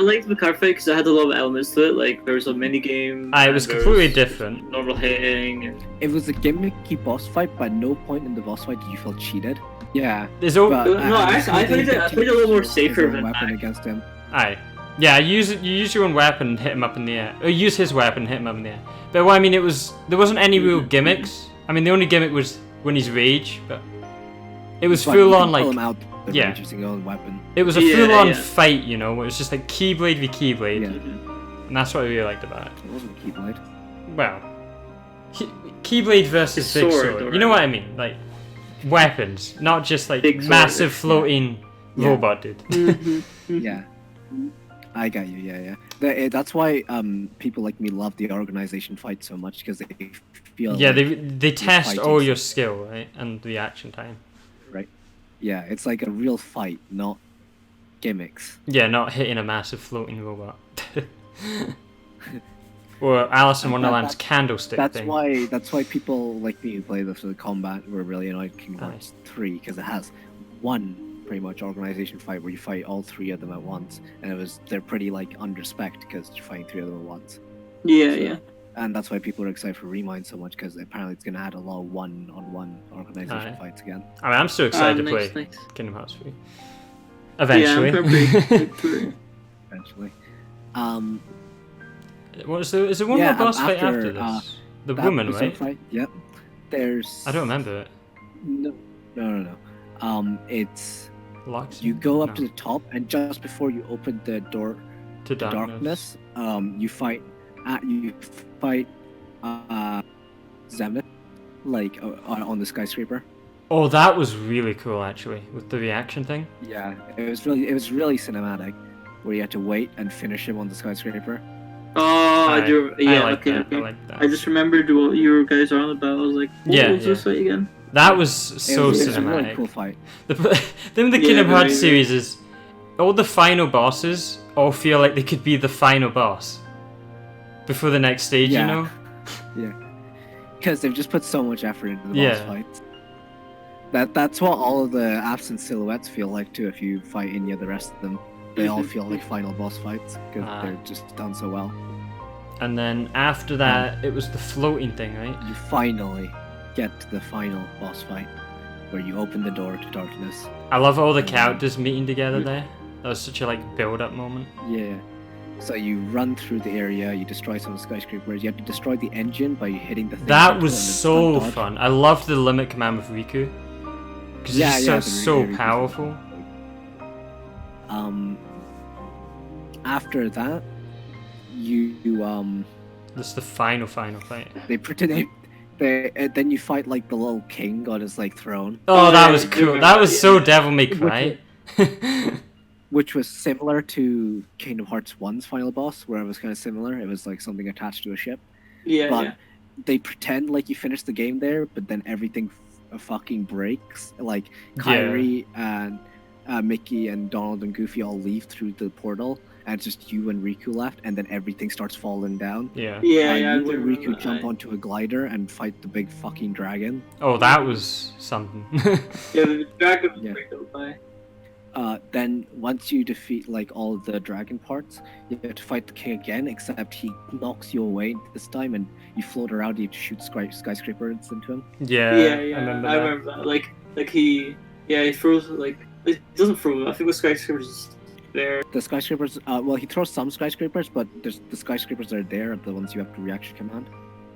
liked the card fight because it had a lot of elements to it. Like there was a mini game.
It was completely different.
Normal hitting.
It was a gimmicky boss fight, but at no point in the boss fight did you feel cheated. Yeah.
I played it a little more safer than
weapon against him.
Aye. Yeah, you use your own weapon and hit him up in the air. Or use his weapon and hit him up in the air. But well, I mean, there wasn't any real gimmicks. I mean, the only gimmick was when he's rage, but it was full on like
rage using your own weapon.
It was a full on fight, you know. It was just like Keyblade v Keyblade, and that's what I really liked about it.
It wasn't Keyblade.
Well, Keyblade versus Big Sword. You know what I mean? Like weapons, not just like massive floating robot dude.
Yeah. I got you. Yeah. That's why people like me love the organization fight so much, because they feel.
Yeah,
like
they test all your skill, right, and the action time.
Right. Yeah, it's like a real fight, not gimmicks.
Yeah, not hitting a massive floating robot. Or Alice in Wonderland's candlestick thing.
That's why people like me who play the combat were really annoyed at Kingdom Hearts 3, because it has one pretty much organization fight where you fight all three of them at once, and they're pretty like under spec because you're fighting three of them at once.
Yeah.
And that's why people are excited for Remind so much, because apparently it's gonna add a lot of one-on-one organization fights again.
I mean, I'm so excited to play Kingdom Hearts 3. Eventually.
Yeah,
Eventually.
Is there one more boss fight after this? The woman, right?
Fight? Yep. There's.
I don't remember it.
No. It's.
Locks?
You go up to the top, and just before you open the door
to darkness,
you fight. Zemnis, like on the skyscraper.
Oh, that was really cool, actually, with the reaction thing.
Yeah, it was really cinematic, where you had to wait and finish him on the skyscraper.
Oh, I do. Yeah,
I like that.
Okay.
I like that.
I just remembered what you guys are on about. I was like, what was this fight again?
That was so cinematic. It was a really
cool fight.
The thing with the Kingdom Hearts series is all the final bosses all feel like they could be the final boss before the next stage, you know?
Yeah. Because they've just put so much effort into the boss fights. That's what all of the absent silhouettes feel like too. If you fight any of the rest of them, they all feel like final boss fights because they're just done so well.
And then after that, it was the floating thing, right?
You finally get to the final boss fight, where you open the door to darkness.
I love all the characters meeting together there. That was such a build-up moment.
Yeah. So you run through the area, you destroy some skyscrapers, you have to destroy the engine by hitting the thing.
That was so fun. I loved the limit command with Riku. Because it's just so powerful.
After that, you
That's the final fight.
Then you fight like the little king on his throne.
Oh, that was cool. That was so Devil May Cry.
Which was similar to Kingdom Hearts 1's final boss, where it was kind of similar. It was like something attached to a ship. But they pretend like you finished the game there, but then everything fucking breaks. Like Kairi and Mickey and Donald and Goofy all leave through the portal, and it's just you and Riku left, and then everything starts falling down.
Yeah.
You and Riku jump onto a glider and fight the big fucking dragon.
Oh, that was something.
The dragon was pretty cool.
Then once you defeat all of the dragon parts, you have to fight the king again, except he knocks you away this time and you float around and you have to shoot skyscrapers into him.
Yeah,
I remember that. He throws it doesn't throw. I think the skyscrapers there. The
skyscrapers he throws some skyscrapers, but the skyscrapers that are there are the ones you have to reaction command.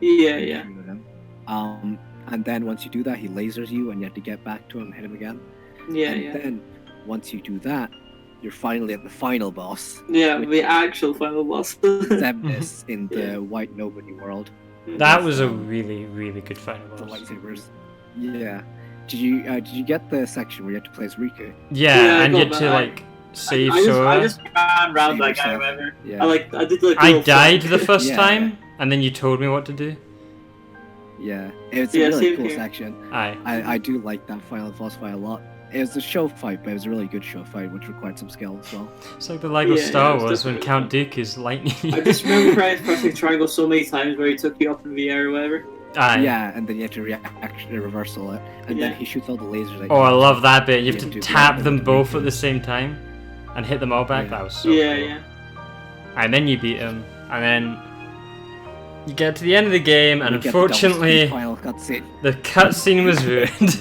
Yeah.
And then once you do that, he lasers you and you have to get back to him and hit him again. Then once you do that, you're finally at the final boss.
Yeah, the actual final boss.
Zemnis in the White Nobody world.
That was a really, really good final boss.
The lightsabers. Yeah. Did you get the section where you have to play as Riku?
Yeah, and you had to save Sora.
I just ran around that guy, whatever.
Yeah.
I died the first time, and then you told me what to do.
Yeah, it's a really cool section. I do like that final boss fight a lot. It was a show fight, but it was a really good show fight, which required some skill as well.
It's like the Lego Star Wars when Count Dooku's lightning.
I just remember pressing triangle so many times where he took you up in the air or whatever.
Yeah, and then you have to reversal it, and then he shoots all the lasers at you.
Oh, I love that bit. You have to tap them both at the same time and hit them all back. That was so cool. And then you beat him, and then you get to the end of the game, and unfortunately, the cutscene was ruined.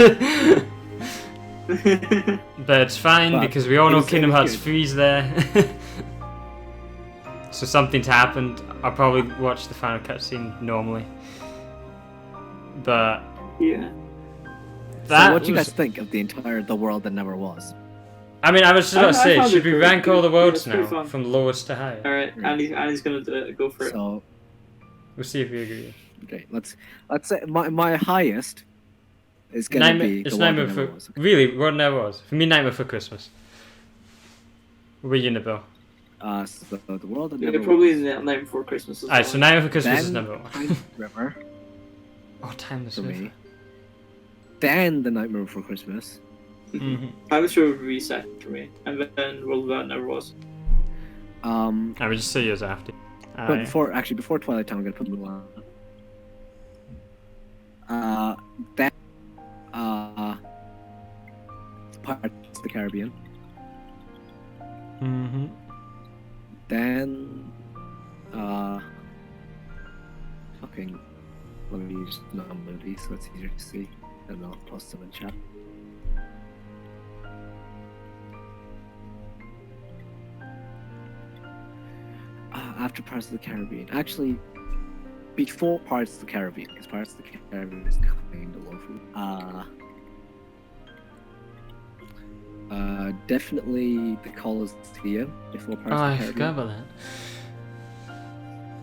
But it's fine because we all know Kingdom Hearts 3's there. So something's happened. I'll probably watch the final cutscene normally. But
so what do you guys think of the world that never was?
I mean, I was just about to say, should we rank all the worlds now from lowest to highest?
All right, Andy's gonna go for it.
So
we'll see if we agree.
Okay, let's say my highest. It's gonna be the
Nightmare for Really, what never was. For me, Nightmare for Christmas. What about you, Nabil?
So the world that
Yeah,
never
probably
was.
the Night Before Christmas.
Alright, so Night Before Christmas is
Then
number 1.
Timeless River
Oh, Timeless
for
River.
me. Then The Nightmare Before Christmas.
Timeless River would be second for me, and then World Without Never Was.
I would just say years after.
But before Twilight Town, I'm gonna put Mulan. Then Pirates of the Caribbean. Then fucking let me just number these so it's easier to see and I'll post them in chat. After Pirates of the Caribbean. Actually, before Pirates of the Caribbean, because Pirates of the Caribbean is kind of low for me. Definitely the Colosseum before Pirates of the Caribbean.
I forgot about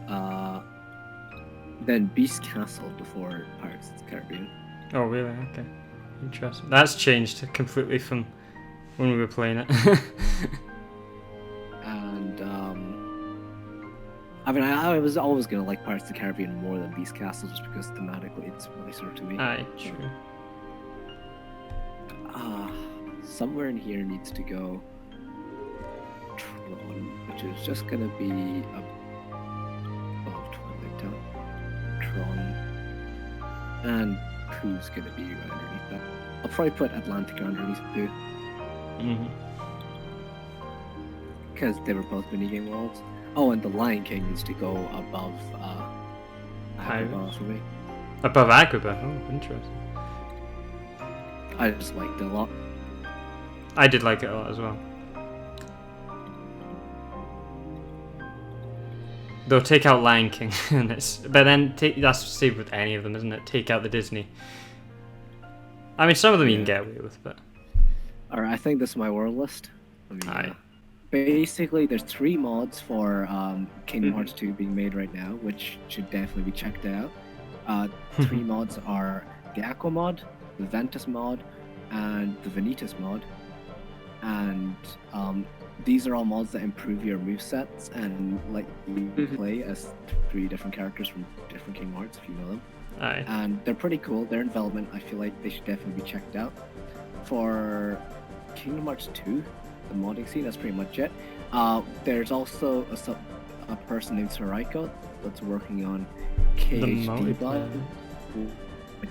that.
Then Beast Castle before Pirates of the Caribbean.
Oh, really? Okay. Interesting. That's changed completely from when we were playing it.
And, I mean, I was always going to like Pirates of the Caribbean more than Beast Castle just because thematically it's nicer to me.
Aye, true.
Somewhere in here needs to go Tron, which is just going to be above Twilight Town. Tron. And Pooh's going to be right underneath that. I'll probably put Atlantica underneath Pooh. Because they were both minigame worlds. Oh, and the Lion King needs to go above Agrabah for me.
Above Agrabah? Oh, interesting.
I just liked it a lot.
I did like it a lot as well. They'll take out Lion King, but then that's the same with any of them, isn't it? Take out the Disney. I mean, some of them you can get away with, but...
Alright, I think this is my world list. Basically, there's 3 mods for Kingdom Hearts 2 being made right now, which should definitely be checked out. 3 mods are the Aqua mod, the Ventus mod, and the Vanitas mod. And these are all mods that improve your movesets and let you play as 3 different characters from different Kingdom Hearts, if you know them.
Aye.
And they're pretty cool. They're in development. I feel like they should definitely be checked out. For Kingdom Hearts 2, the modding scene, that's pretty much it. There's also a person named Sariko that's working on KHD Blood, which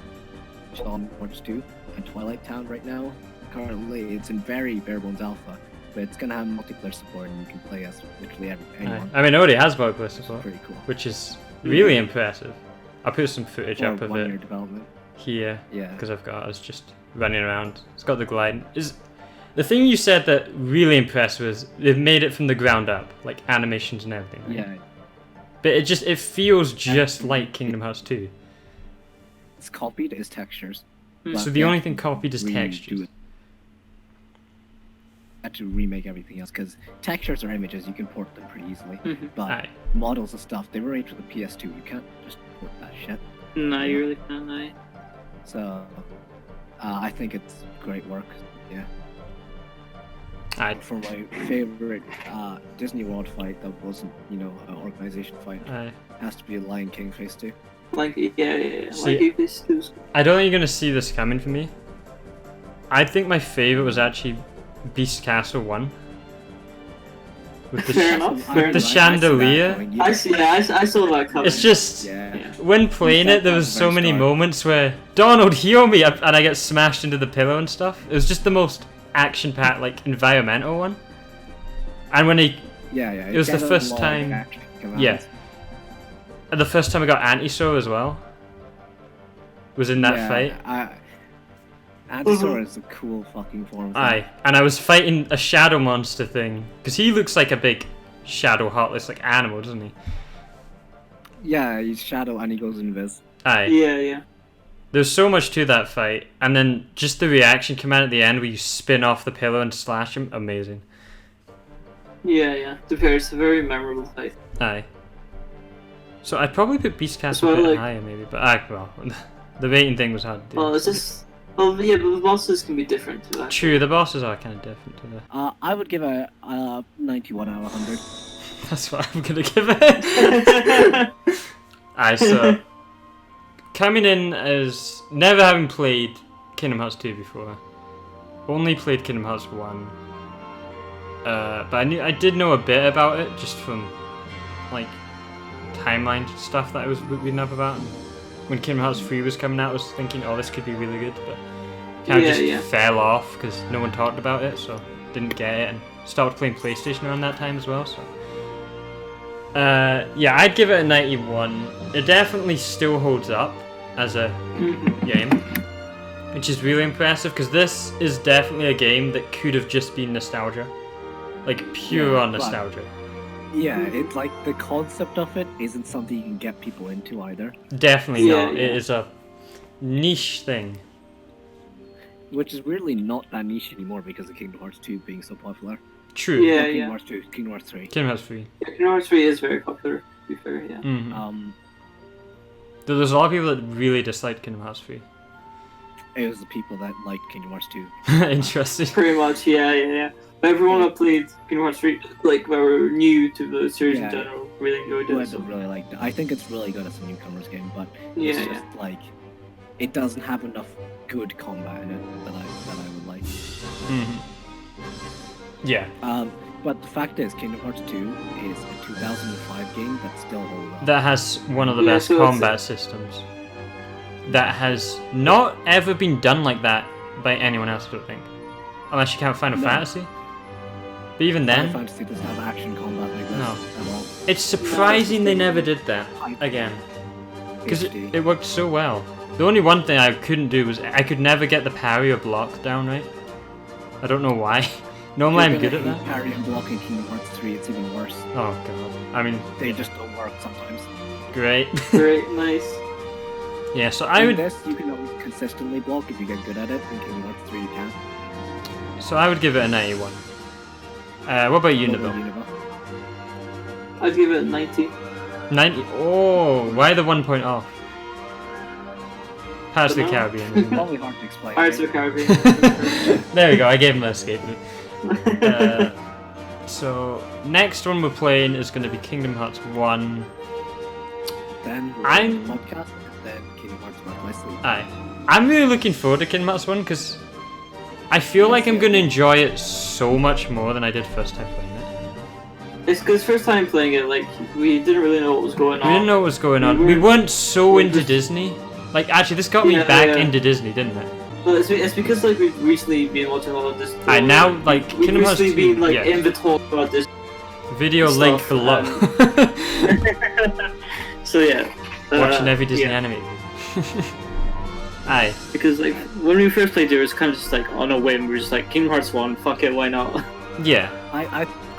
is on March 2, and Twilight Town right now. Currently, it's in very bare bones alpha, but it's gonna have multiplayer support and you can play as literally anyone.
I mean, it already has multiplayer support,
pretty cool.
which is really impressive. I'll put some footage up of it here, because I've got us just running around. It's got the glide. The thing you said that really impressed was they've made it from the ground up, like animations and everything. Right?
Yeah.
But it feels just like Kingdom Hearts 2.
It's copied as textures.
So the only thing copied is textures.
Had to remake everything else because textures or images you can port them pretty easily. But models and stuff, they were made for the PS2. You can't just port that shit.
No, you really can't.
So I think it's great work. Yeah. For my favorite Disney World fight that wasn't, an organization fight, has to be a Lion King Phase 2.
Lion King Phase 2.
I don't think you're gonna see this coming for me. I think my favorite was actually Beast Castle 1. With the the chandelier.
I saw that coming.
It's just when playing it, there was so many moments where Donald heal me, and I get smashed into the pillow and stuff. It was just the most action-packed, like environmental one. And when it was the first time. And the first time I got Antisaur as well. Was in that fight.
Antisaur is a cool fucking form.
And I was fighting a shadow monster thing because he looks like a big shadow heartless like animal, doesn't he?
Yeah, he's shadow and he goes invis.
Yeah.
There's so much to that fight, and then just the reaction command at the end where you spin off the pillow and slash him, amazing.
Yeah. It's a very memorable fight.
So I'd probably put Beast Castle a bit higher maybe, but well, the rating thing was hard to do.
Well, it's just Oh yeah, but the bosses can be different to that.
True, the bosses are kind of different to the...
I would give it 91 out of 100.
That's what I'm gonna give it. Alright, so... Coming in as never having played Kingdom Hearts 2 before. Only played Kingdom Hearts 1. But I did know a bit about it, just from, like, timeline stuff that I was reading up about. And when Kingdom Hearts 3 was coming out, I was thinking, oh, this could be really good, but kind of just fell off because no one talked about it, so didn't get it, and started playing PlayStation around that time as well, so... yeah, I'd give it a 91. It definitely still holds up as a game, which is really impressive, because this is definitely a game that could have just been nostalgia. Like, pure nostalgia.
Yeah, it's like the concept of it isn't something you can get people into either.
Definitely not. It is a niche thing.
Which is weirdly not that niche anymore because of Kingdom Hearts 2 being so popular.
True.
Yeah,
Kingdom Hearts 2, Kingdom Hearts 3.
Kingdom Hearts 3.
Yeah, Kingdom Hearts 3 is very popular, to be fair, yeah.
Mm-hmm. There's a lot of people that really disliked Kingdom Hearts 3.
It was the people that liked Kingdom Hearts 2.
Interesting.
Pretty much, yeah. But everyone that played Kingdom Hearts 3, like, that were new to the series in general, really enjoyed it.
So. Really liked it. I think it's really good as a newcomer's game, but
it's
just like it doesn't have enough good combat in it that I would like.
Yeah.
But the fact is, Kingdom Hearts 2 is a 2005 game that still holds up.
That has one of the best combat systems. That has not ever been done like that by anyone else, I don't think. Unless you count Final Fantasy. But even then...
Final Fantasy doesn't have action combat like this at all.
It's surprising they never did that again. Because it worked so well. The only one thing I couldn't do was I could never get the parry or block down right. I don't know why. Normally I'm good at that.
Parry and block in Kingdom Hearts 3, it's even worse.
Oh god. I mean...
They just don't work sometimes.
Great.
Great, nice.
Yeah, so I would...
this, you can always consistently block if you get good at it. In Kingdom Hearts 3 you can.
So I would give it a 91. What about Unibel?
I'd give it a 90.
90? Oh, why the 1 point off? Pirates of the Caribbean.
It's probably hard to explain.
Pirates of the Caribbean.
There we go, I gave him an escape route. So, next one we're playing is going to be Kingdom Hearts 1.
Then we're podcast, then Kingdom Hearts 1 my sleep.
Aye. I'm really looking forward to Kingdom Hearts 1 because I feel like I'm going to enjoy it so much more than I did first time playing it.
It's because first time playing it, like, we didn't really know what was going on.
We didn't know what was going on. We weren't so into Disney. Like, actually, this got me back into Disney, didn't it?
Well, it's because, like, we've recently been watching a lot of Disney.
I now, like, Kingdom Hearts 2,
we've recently been, like, in the talk about this.
Video link below.
So, yeah.
Watching every Disney anime. Aye.
Because, like, when we first played it, it was kind of just, like, on a whim. We were just like, Kingdom Hearts 1, fuck it, why not?
Yeah.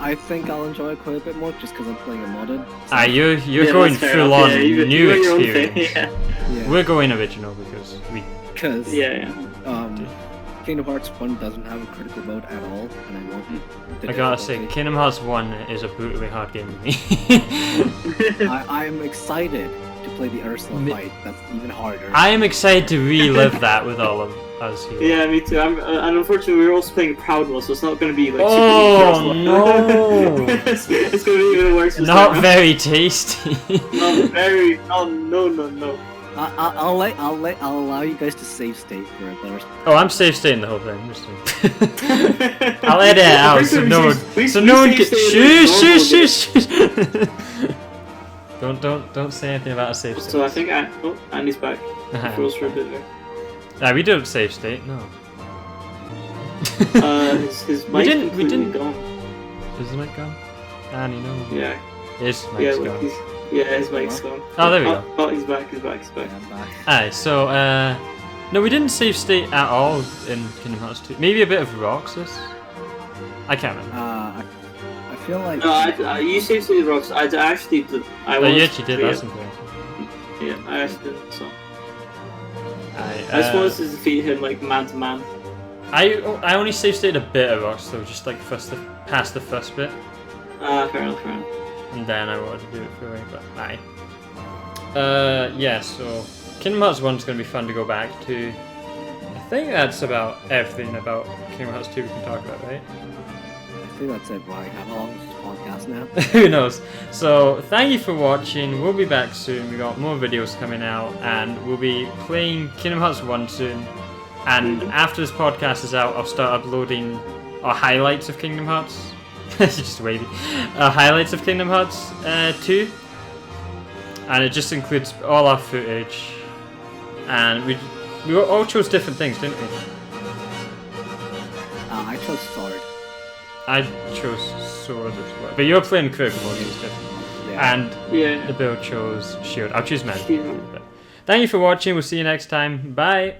I think I'll enjoy it quite a bit more just because I'm playing a modded.
So. You're going full on new experience. We're going original because we...
Kingdom Hearts 1 doesn't have a critical mode at all, and I want
I gotta say, Kingdom Hearts 1 is a brutally hard game to me.
I am excited to play the Ursula fight, that's even harder.
I am excited to relive that with all of us here.
Yeah, me too. And unfortunately, we're also playing Proudwell, so it's not going to be like
super
no! It's going to be even worse.
Not very tasty.
Not very. No.
I'll allow you guys to save state for it first.
Oh, I'm save stating the whole thing. I'll edit it out so no one can. Shush. Don't say anything about a save state.
So I think Andy's back. Froze for a bit there.
Nah, we don't save state. No.
His mic
we didn't
gone.
Is his mic gone? Annie, no.
Yeah.
His mic's gone.
His mic's gone.
Oh, there we go.
Oh, he's back. Yeah,
I'm back.
Aye, so, no, we didn't save state at all in Kingdom Hearts 2. Maybe a bit of Roxas? I can't remember.
I feel like...
No, you saved state Roxas. I actually did.
You actually did, that's important.
Yeah, I actually did, so...
I
just wanted to defeat him, like, man to man.
I only save stated a bit of Roxas, though, just, like, past the first bit.
Fair enough.
And then I wanted to do it for me, but aye. Yeah, so Kingdom Hearts 1 is going to be fun to go back to. I think that's about everything about Kingdom Hearts 2 we can talk about, right?
I think that's it, right? How long is this podcast now?
Who knows? So, thank you for watching. We'll be back soon. We got more videos coming out, and we'll be playing Kingdom Hearts 1 soon. And after this podcast is out, I'll start uploading our highlights of Kingdom Hearts. Just wavy. Highlights of Kingdom Hearts 2. And it just includes all our footage. And we all chose different things, didn't we?
I chose sword.
I chose sword as well. But you're playing critical, which is different.
Yeah.
And the Bill chose shield. I'll choose magic. But thank you for watching. We'll see you next time. Bye.